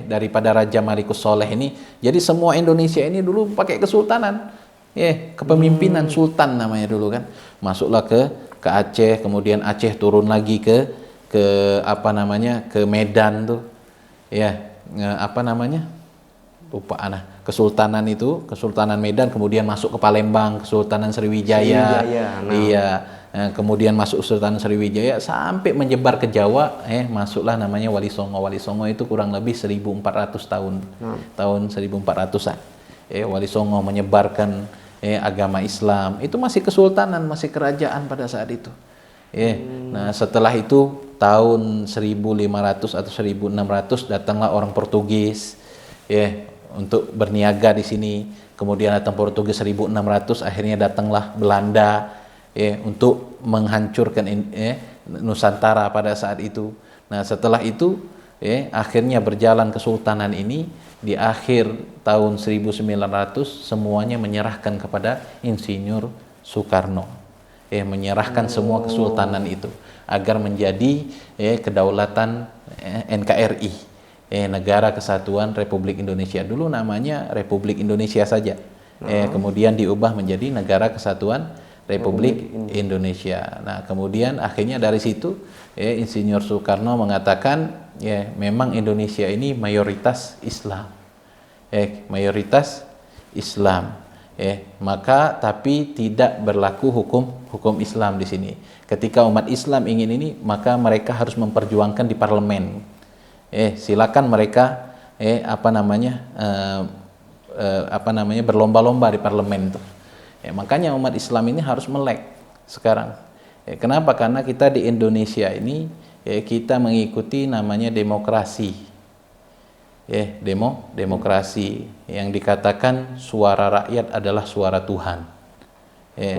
daripada Raja Malikus Soleh ini. Jadi semua Indonesia ini dulu pakai kesultanan, kepemimpinan sultan namanya dulu kan. Masuklah ke Aceh, kemudian Aceh turun lagi ke Medan tuh, lupa kesultanan itu, Kesultanan Medan, kemudian masuk ke Palembang, Kesultanan Sriwijaya. Kemudian masuk Kesultanan Sriwijaya sampai menyebar ke Jawa, masuklah namanya Wali Songo. Wali Songo itu kurang lebih 1400 tahun. Tahun 1400-an. Wali Songo menyebarkan agama Islam. Itu masih kesultanan, masih kerajaan pada saat itu. Nah, setelah itu tahun 1500 atau 1600 datanglah orang Portugis, untuk berniaga di sini. Kemudian datang Portugis 1600, akhirnya datanglah Belanda untuk menghancurkan Nusantara pada saat itu. Nah, setelah itu akhirnya berjalan kesultanan ini di akhir tahun 1900 semuanya menyerahkan kepada Insinyur Soekarno, menyerahkan semua kesultanan itu agar menjadi kedaulatan NKRI, Negara Kesatuan Republik Indonesia. Dulu namanya Republik Indonesia saja, kemudian diubah menjadi Negara Kesatuan Republik Indonesia. Nah, kemudian akhirnya dari situ Insinyur Soekarno mengatakan memang Indonesia ini mayoritas Islam, mayoritas Islam, maka tapi tidak berlaku hukum Islam di sini. Ketika umat Islam ingin ini, maka mereka harus memperjuangkan di parlemen. Silakan mereka berlomba-lomba di parlemen itu. Makanya umat Islam ini harus melek sekarang. Kenapa? Karena kita di Indonesia ini kita mengikuti namanya demokrasi. Demokrasi yang dikatakan suara rakyat adalah suara Tuhan.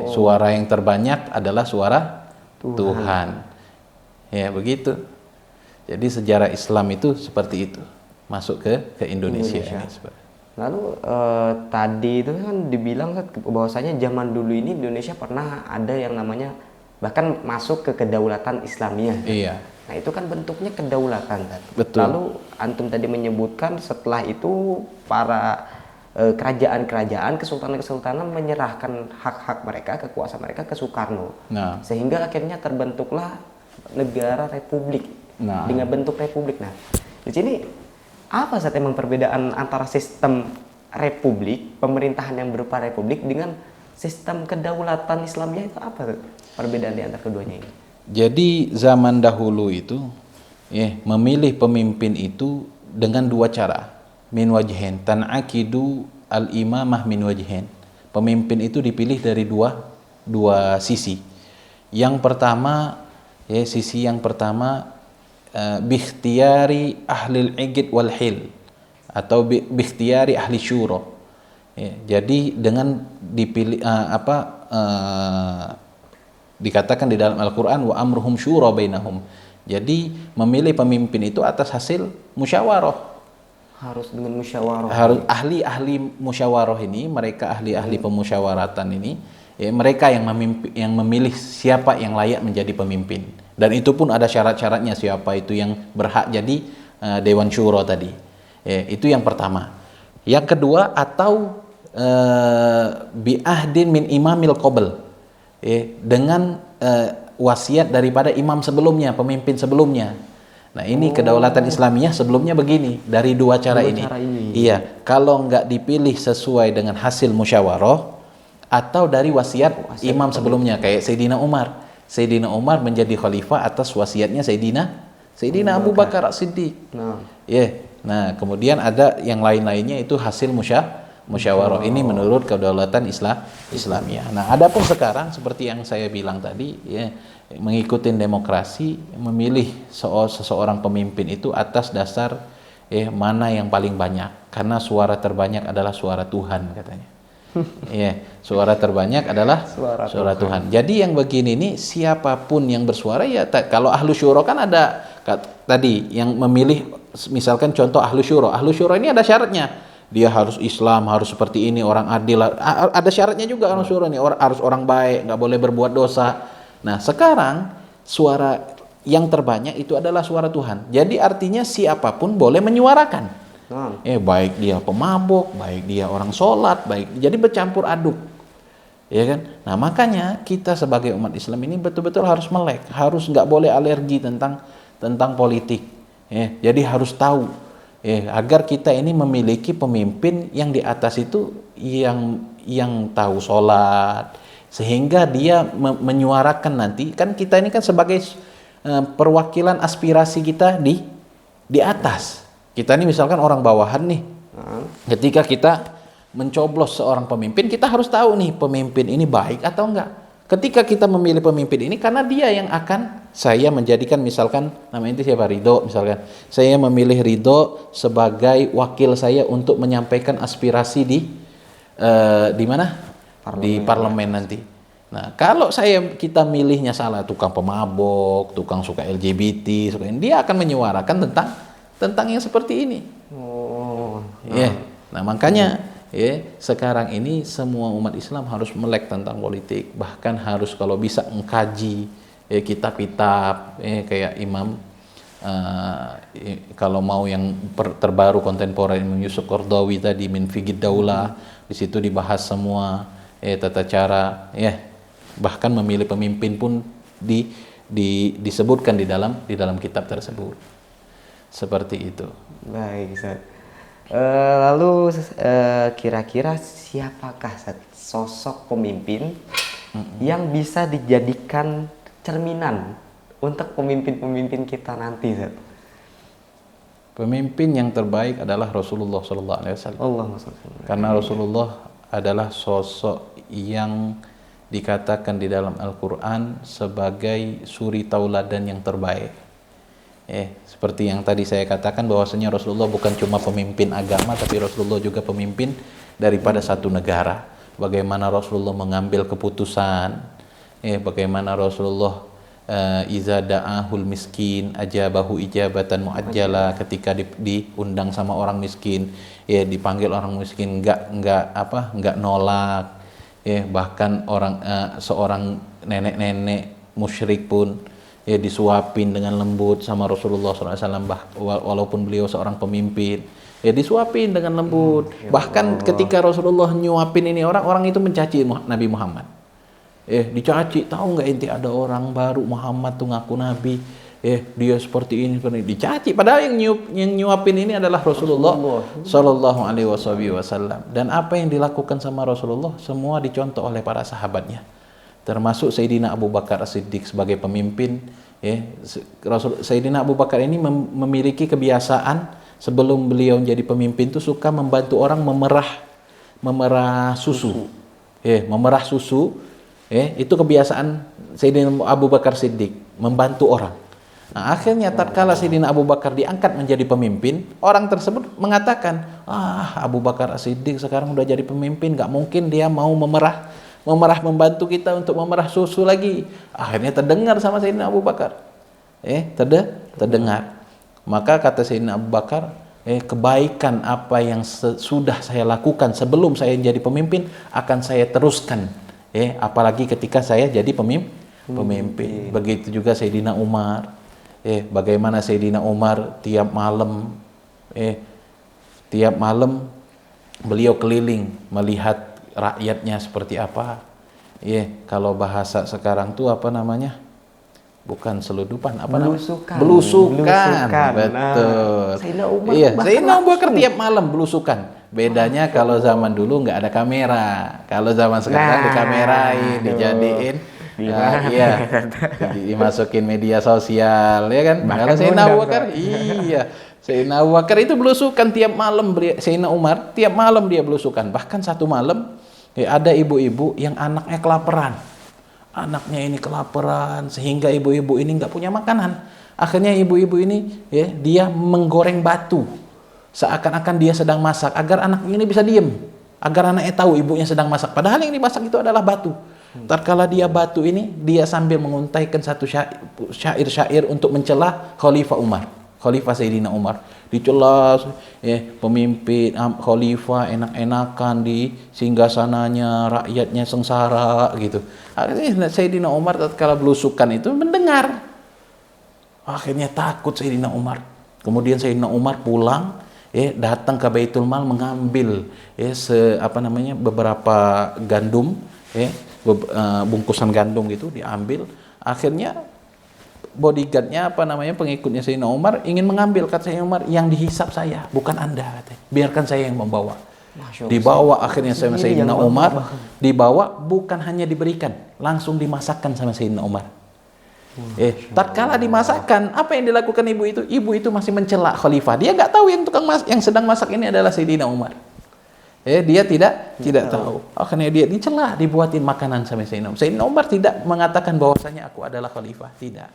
Suara yang terbanyak adalah suara Tuhan. Ya, begitu. Jadi sejarah Islam itu seperti itu. Masuk ke Indonesia. Lalu tadi itu kan dibilang bahwasanya zaman dulu ini Indonesia pernah ada yang namanya bahkan masuk ke kedaulatan Islamiyah. Iya. Nah, itu kan bentuknya kedaulatan. Betul. Lalu antum tadi menyebutkan setelah itu para kerajaan-kerajaan, kesultanan-kesultanan menyerahkan hak-hak mereka, kekuasaan mereka ke Soekarno. Nah. Sehingga akhirnya terbentuklah negara republik dengan bentuk republik. Nah, di sini apa saat emang perbedaan antara sistem republik, pemerintahan yang berupa republik dengan sistem kedaulatan Islamiyah itu apa perbedaan di antara keduanya ini? Jadi zaman dahulu itu memilih pemimpin itu dengan dua cara, min wajhin, tan'aqidu al-imamah min wajhin. Pemimpin itu dipilih dari dua sisi. Yang pertama, sisi yang pertama bikhtiyari ahlil igid wal hil atau bikhtiyari ahli syuro. Jadi dengan dipilih dikatakan di dalam Al-Quran wa amruhum syura bainahum. Jadi memilih pemimpin itu atas hasil musyawarah. Harus dengan musyawarah. Harus ahli-ahli musyawarah ini, mereka ahli-ahli pemusyawaratan ini, mereka yang memilih siapa yang layak menjadi pemimpin. Dan itu pun ada syarat-syaratnya, siapa itu yang berhak jadi Dewan Syuro tadi. Itu yang pertama. Yang kedua, atau bi'ahdin min imamil qabl, dengan wasiat daripada imam sebelumnya, pemimpin sebelumnya. Nah, ini kedaulatan Islamiyah sebelumnya begini, dari dua cara ini. Iya, kalau nggak dipilih sesuai dengan hasil musyawarah atau dari wasiat imam sebelumnya, kayak Sayyidina Umar. Sayyidina Umar menjadi khalifah atas wasiatnya Sayyidina Abu Bakar As-Siddiq. Nah, kemudian ada yang lain-lainnya itu hasil musyawarah. Ini menurut kedaulatan Islamiyah. Nah, adapun sekarang seperti yang saya bilang tadi, mengikuti demokrasi, memilih seseorang pemimpin itu atas dasar mana yang paling banyak, karena suara terbanyak adalah suara Tuhan katanya. Suara terbanyak adalah suara Tuhan. Jadi yang begini nih, siapapun yang bersuara kalau ahlu syuro kan ada tadi yang memilih, misalkan contoh ahlu syuro ini ada syaratnya. Dia harus Islam, harus seperti ini, orang adil. Ada syaratnya juga ahlu syuro ini, harus orang baik, nggak boleh berbuat dosa. Nah, sekarang suara yang terbanyak itu adalah suara Tuhan. Jadi artinya siapapun boleh menyuarakan. Baik dia pemabuk, baik dia orang sholat, jadi bercampur aduk, ya kan? Nah, makanya kita sebagai umat Islam ini betul-betul harus melek, harus nggak boleh alergi tentang politik. Jadi harus tahu, agar kita ini memiliki pemimpin yang di atas itu yang tahu sholat, sehingga dia menyuarakan nanti. Kan kita ini kan sebagai perwakilan aspirasi kita di atas. Kita ini misalkan orang bawahan nih, ketika kita mencoblos seorang pemimpin, kita harus tahu nih pemimpin ini baik atau enggak. Ketika kita memilih pemimpin ini, karena dia yang akan saya menjadikan, misalkan namanya itu siapa, Ridho misalkan, saya memilih Ridho sebagai wakil saya untuk menyampaikan aspirasi di mana? Di parlemen nanti. Nah, kalau kita milihnya salah, tukang pemabok, tukang suka LGBT, dia akan menyuarakan tentang yang seperti ini. Oh. Ya, nah makanya ya sekarang ini semua umat Islam harus melek tentang politik, bahkan harus kalau bisa mengkaji kitab-kitab kayak Imam kalau mau yang terbaru kontemporer Imam Yusuf Qaradawi tadi Min Fiqhid Daulah, di situ dibahas semua tata cara bahkan memilih pemimpin pun disebutkan di dalam kitab tersebut. Seperti itu. Baik, Ustaz. Lalu kira-kira siapakah Ustaz, sosok pemimpin yang bisa dijadikan cerminan untuk pemimpin-pemimpin kita nanti, Ustaz? Pemimpin yang terbaik adalah Rasulullah SAW. Karena Rasulullah adalah sosok yang dikatakan di dalam Al-Quran sebagai suri tauladan yang terbaik. Seperti yang tadi saya katakan bahwasanya Rasulullah bukan cuma pemimpin agama, tapi Rasulullah juga pemimpin daripada satu negara. Bagaimana Rasulullah mengambil keputusan, bagaimana Rasulullah iza da'ahul miskin ajabahu ijabatan muajjala, ketika diundang sama orang miskin, dipanggil orang miskin enggak nolak. Bahkan seorang nenek-nenek musyrik pun disuapin dengan lembut sama Rasulullah SAW, walaupun beliau seorang pemimpin, disuapin dengan lembut. Bahkan ketika Rasulullah nyuapin ini orang itu mencaci Nabi Muhammad. Dicaci, tahu nggak inti ada orang baru Muhammad tuh ngaku Nabi, dia seperti ini, dicaci. Padahal yang nyuapin ini adalah Rasulullah Sallallahu Alaihi Wasallam. Dan apa yang dilakukan sama Rasulullah semua dicontoh oleh para sahabatnya, termasuk Sayyidina Abu Bakar As-Siddiq sebagai pemimpin. Sayyidina Abu Bakar ini memiliki kebiasaan sebelum beliau menjadi pemimpin itu suka membantu orang memerah susu. Memerah susu. Itu kebiasaan Sayyidina Abu Bakar Siddiq, membantu orang. Nah, akhirnya tatkala Sayyidina Abu Bakar diangkat menjadi pemimpin, orang tersebut mengatakan, Abu Bakar As-Siddiq sekarang udah jadi pemimpin, gak mungkin dia mau memerah membantu kita untuk memerah susu lagi. Akhirnya terdengar sama Sayyidina Abu Bakar. Terdengar. Maka kata Sayyidina Abu Bakar, kebaikan apa yang sudah saya lakukan sebelum saya jadi pemimpin akan saya teruskan. Apalagi ketika saya jadi pemimpin. Begitu juga Sayyidina Umar. Bagaimana Sayyidina Umar tiap malam beliau keliling melihat rakyatnya seperti apa. Kalau bahasa sekarang tuh apa namanya? Bukan seludupan, belusukan. Betul. Sayyidina Abu Bakar tiap malam belusukan. Bedanya kalau zaman dulu nggak ada kamera. Kalau zaman sekarang dikamerain, dijadiin dimasukin media sosial, ya kan? Kalau Sayyidina Abu Bakar, Sayyidina Abu Bakar itu belusukan tiap malam. Sayyidina Umar tiap malam dia belusukan. Bahkan satu malam ada ibu-ibu yang anaknya kelaparan. Anaknya ini kelaparan sehingga ibu-ibu ini nggak punya makanan. Akhirnya ibu-ibu ini dia menggoreng batu seakan-akan dia sedang masak agar anaknya ini bisa diem, agar anaknya tahu ibunya sedang masak. Padahal yang dimasak itu adalah batu. Tatkala dia batu ini, dia sambil menguntaikan satu syair-syair untuk mencela Khalifah Sayyidina Umar. Dicela pemimpin khalifah enak-enakan di singgasananya, rakyatnya sengsara gitu. Akhirnya Sayyidina Umar tatkala belusukan itu mendengar. Akhirnya takut Sayyidina Umar. Kemudian Sayyidina Umar pulang, datang ke Baitul Mal mengambil beberapa gandum, bungkusan gandum gitu diambil. Akhirnya bodyguardnya pengikutnya Sayyidina Umar ingin mengambil. Kata Sayyidina Umar, yang dihisap saya bukan Anda, katanya. Biarkan saya yang membawa. Dibawa akhirnya sama Sayyidina Umar, dibawa bukan hanya diberikan, langsung dimasakkan sama Sayyidina Umar. Tatkala dimasakkan, apa yang dilakukan ibu itu? Ibu itu masih mencela khalifah. Dia nggak tahu yang sedang masak ini adalah Sayyidina Umar. Dia tidak tahu. Akhirnya dia dicela, dibuatin makanan sama Sayyidina Umar. Sayyidina Umar tidak mengatakan bahwasanya aku adalah khalifah, tidak.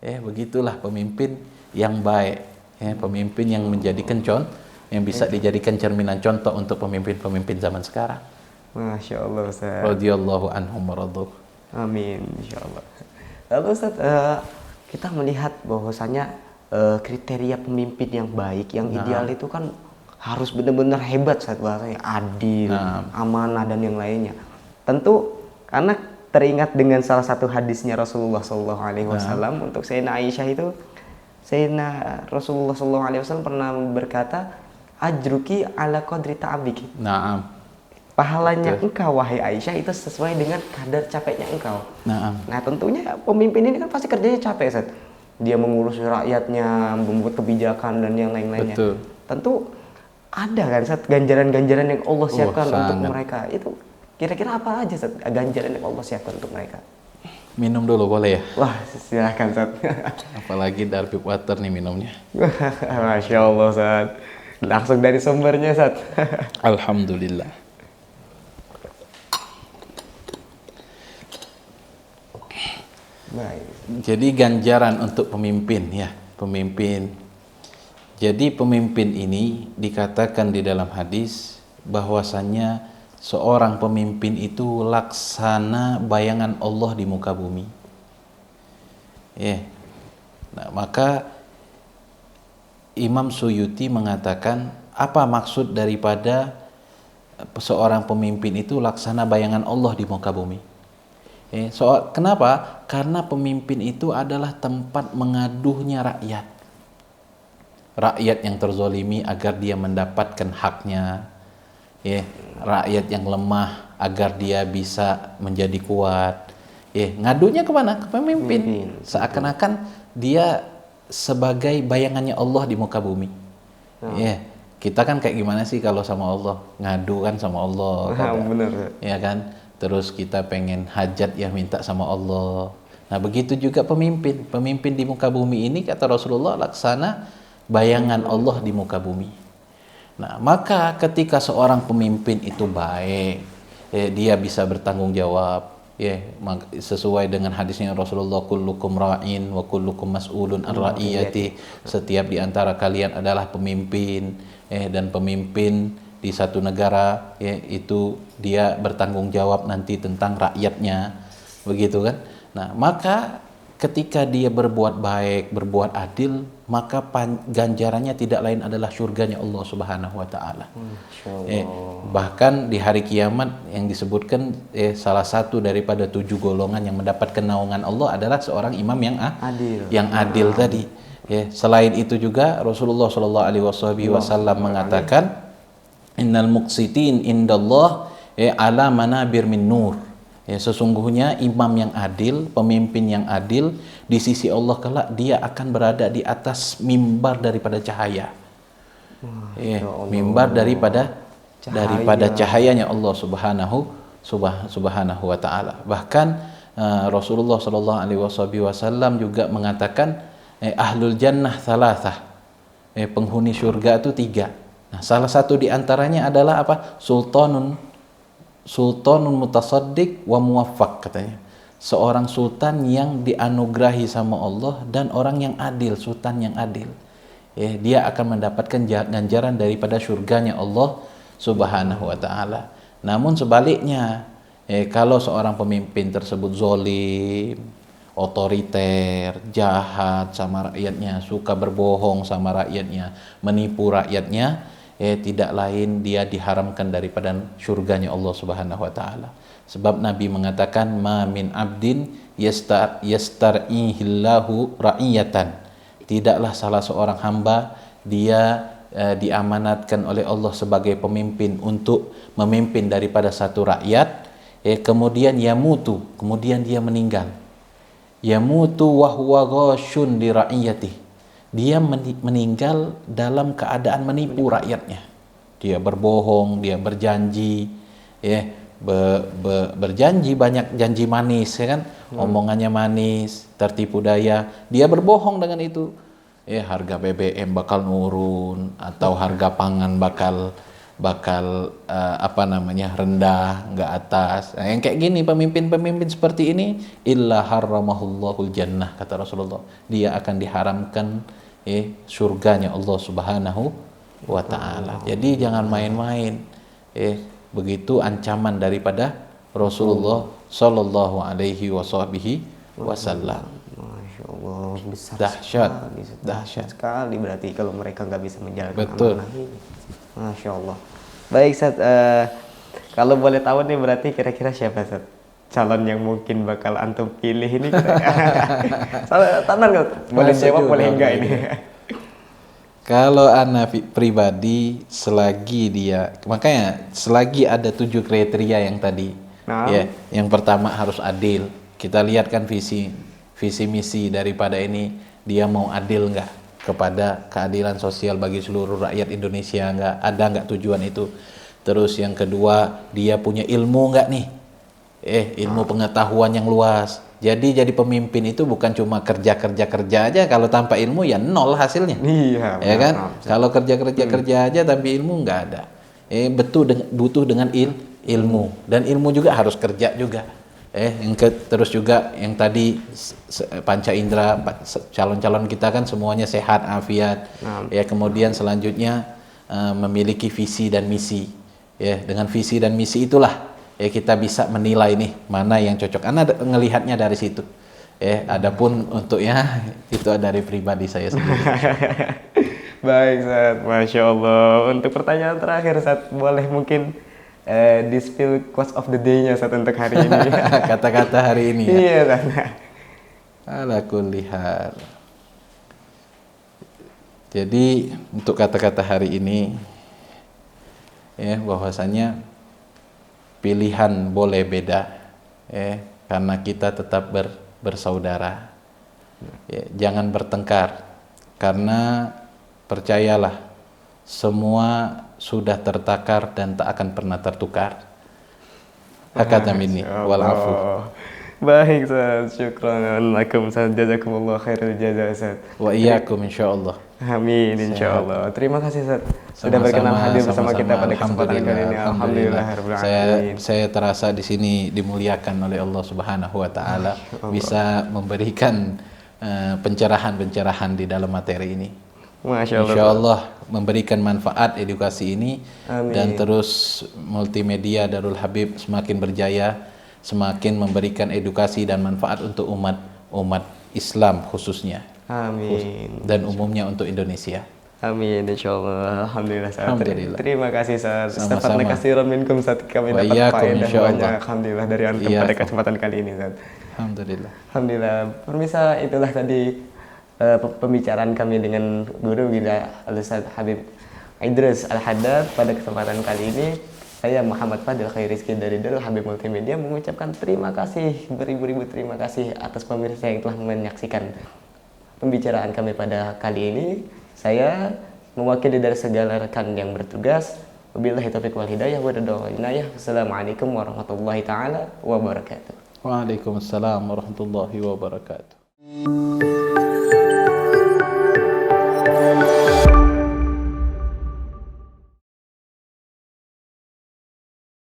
Begitulah pemimpin yang baik, pemimpin yang menjadikan yang bisa dijadikan cerminan contoh untuk pemimpin-pemimpin zaman sekarang. Masya Allah, Ustaz. Radhiyallahu anhum wa radu. Amin, insya Allah. Lalu Ustaz, kita melihat bahwasanya kriteria pemimpin yang baik, yang Nah. ideal itu kan harus benar-benar hebat saat bahasanya, adil, Nah. amanah dan yang lainnya. Tentu karena teringat dengan salah satu hadisnya Rasulullah SAW untuk Sayyidina Aisyah itu, Sayyidina Rasulullah SAW pernah berkata, ajruki ala qadri ta'abiki. Naam. Pahalanya Betul. engkau wahai Aisyah itu sesuai dengan kadar capeknya engkau. Naam. Nah tentunya pemimpin ini kan pasti kerjanya capek, Ustaz. Dia mengurus rakyatnya, membuat kebijakan dan yang lain-lainnya. Betul. Tentu ada kan, Ustaz, ganjaran-ganjaran yang Allah siapkan untuk sangat. mereka. Itu kira-kira apa aja, Ustaz, ganjaran yang Allah siapkan untuk mereka? Minum dulu boleh ya? Wah, silahkan, Ustaz. Apalagi dark water nih minumnya. Masya Allah, Ustaz. Langsung dari sumbernya, Ustaz. Alhamdulillah. Baik. Jadi ganjaran untuk pemimpin ya, pemimpin. Jadi pemimpin ini dikatakan di dalam hadis bahwasannya seorang pemimpin itu laksana bayangan Allah di muka bumi. Ya. Nah, maka Imam Suyuti mengatakan apa maksud daripada seorang pemimpin itu laksana bayangan Allah di muka bumi? Kenapa? Karena pemimpin itu adalah tempat mengaduhnya rakyat. Rakyat yang terzolimi agar dia mendapatkan haknya. Rakyat yang lemah agar dia bisa menjadi kuat. Ngadunya kemana? Ke pemimpin. Seakan-akan dia sebagai bayangannya Allah di muka bumi. Kita kan kayak gimana sih kalau sama Allah? Ngadu kan sama Allah. Benar. Ya kan? Terus kita pengen hajat ya minta sama Allah. Nah begitu juga pemimpin. Pemimpin di muka bumi ini kata Rasulullah laksana bayangan Allah di muka bumi. Nah maka ketika seorang pemimpin itu baik, dia bisa bertanggung jawab. Sesuai dengan hadisnya Rasulullah, kullukum ra'in wa kullukum mas'ulun an ra'iyati. Setiap di antara kalian adalah pemimpin, dan pemimpin di satu negara itu dia bertanggung jawab nanti tentang rakyatnya, begitu kan. Nah maka ketika dia berbuat baik, berbuat adil, maka ganjarannya tidak lain adalah surganya Allah Subhanahu wa taala. Bahkan di hari kiamat yang disebutkan salah satu daripada 7 golongan yang mendapatkan naungan Allah adalah seorang imam yang adil tadi. Selain itu juga Rasulullah Shallallahu alaihi wasallam mengatakan innal muqsitin indallah ala manabir min nur. Sesungguhnya imam yang adil, pemimpin yang adil di sisi Allah kelak dia akan berada di atas mimbar daripada cahaya. Mimbar daripada cahayanya Allah Subhanahu wa taala. Bahkan Rasulullah Shallallahu alaihi wasallam juga mengatakan ahlul jannah thalathah. Penghuni surga itu 3. Nah, salah satu di antaranya adalah apa? Sultanun mutasaddiq wa muwaffaq katanya. Seorang sultan yang dianugerahi sama Allah dan orang yang adil, sultan yang adil. Dia akan mendapatkan ganjaran daripada surganya Allah Subhanahu wa taala. Namun sebaliknya, kalau seorang pemimpin tersebut zalim, otoriter, jahat sama rakyatnya, suka berbohong sama rakyatnya, menipu rakyatnya, tidak lain dia diharamkan daripada surganya Allah Subhanahu wa taala. Sebab Nabi mengatakan ma min abdin yastar'ihillahu ra'iyatan. Tidaklah salah seorang hamba dia diamanatkan oleh Allah sebagai pemimpin untuk memimpin daripada satu rakyat, kemudian kemudian dia meninggal. Yamutu wa huwa ghashun li ra'iyatihi. Dia meninggal dalam keadaan menipu rakyatnya. Dia berbohong, dia berjanji, berjanji banyak janji manis, ya kan? Omongannya manis, tertipu daya. Dia berbohong dengan itu. Harga BBM bakal nurun atau harga pangan bakal rendah, nggak atas. Nah, yang kayak gini pemimpin seperti ini illa harramahullahul jannah kata Rasulullah. Dia akan diharamkan surganya Allah Subhanahu wa taala. Jadi jangan main-main. Begitu ancaman daripada Rasulullah sallallahu alaihi wasallam. Masya Allah, besar Dahsyat, sekali, dahsyat. sekali berarti kalau mereka nggak bisa menjalankan Betul. amanah ini. Masya Allah. Baik, Ustaz, kalau boleh tahu nih berarti kira-kira siapa, Ustaz, calon yang mungkin bakal antum pilih ini? Tenang, Ustaz. Boleh jawab, boleh enggak ini. Kalau anak pribadi, selagi ada 7 kriteria yang tadi, Nah. ya, yang pertama harus adil. Kita lihat kan visi misi daripada ini, dia mau adil nggak kepada keadilan sosial bagi seluruh rakyat Indonesia, nggak tujuan itu. Terus yang kedua, dia punya ilmu nggak nih, ilmu pengetahuan yang luas. Jadi pemimpin itu bukan cuma kerja aja, kalau tanpa ilmu ya nol hasilnya. Iya, Ya kan? benar. Kalau kerja aja tapi ilmu nggak ada. Butuh dengan ilmu, dan ilmu juga harus kerja juga. Terus juga yang tadi panca indera, calon-calon kita kan semuanya sehat, afiat. Ya, kemudian selanjutnya memiliki visi dan misi. Ya, dengan visi dan misi itulah ya kita bisa menilai nih mana yang cocok. Anda ngelihatnya dari situ. Adapun untuk itu dari pribadi saya sendiri. Baik, Ustaz. Masya Allah. Untuk pertanyaan terakhir, Ustaz, boleh mungkin di-spill quotes of the day-nya, Ustaz, untuk hari ini. Kata-kata hari ini ya. Iya, Ustaz. Ala kulli hal. Jadi untuk kata-kata hari ini ya, bahwasanya pilihan boleh beda, karena kita tetap bersaudara. Ya, jangan bertengkar, karena percayalah semua sudah tertakar dan tak akan pernah tertukar. Hakata minni wal afu. Baik, Ustaz. Syukran lakum, Ustaz. Jazakumullah khairul jazaa, Ustaz. Wa iyyakum insyaallah. Amin, insyaallah. Terima kasih, Ustaz, sudah berkenan hadir bersama kita pada kesempatan kali ini. Alhamdulillah. Saya terasa di sini dimuliakan oleh Allah Subhanahu wa taala, bisa memberikan pencerahan di dalam materi ini. Masya Allah. Insyaallah memberikan manfaat edukasi ini. Amin. Dan terus multimedia Darul Habib semakin berjaya, semakin memberikan edukasi dan manfaat untuk umat Islam khususnya. Amin. Dan umumnya untuk Indonesia. Amin, insyaallah. Alhamdulillah, Ustaz. Alhamdulillah. Terima kasih, Ustaz. Sama-sama. Istafadna katsiran minkum, Ustaz. Kami Wa dapat iyyakum, faedah insyaallah. banyak, alhamdulillah, dari antum pada Iyyakum. kesempatan kali ini, Ustaz. Alhamdulillah. Alhamdulillah. Pemirsa, itulah tadi pembicaraan kami dengan guru kita Al-Ustaz Habib Idris Al-Haddad. Pada kesempatan kali ini saya Muhammad Fadil Khairizki dari Darul Habib Multimedia mengucapkan terima kasih, beribu-ribu terima kasih atas pemirsa yang telah menyaksikan pembicaraan kami pada kali ini. Saya mewakili dari segala rekan yang bertugas. Wabillahi taufiq wal hidayah wa ridha. Wassalamualaikum warahmatullahi taala wabarakatuh. Waalaikumsalam warahmatullahi wabarakatuh.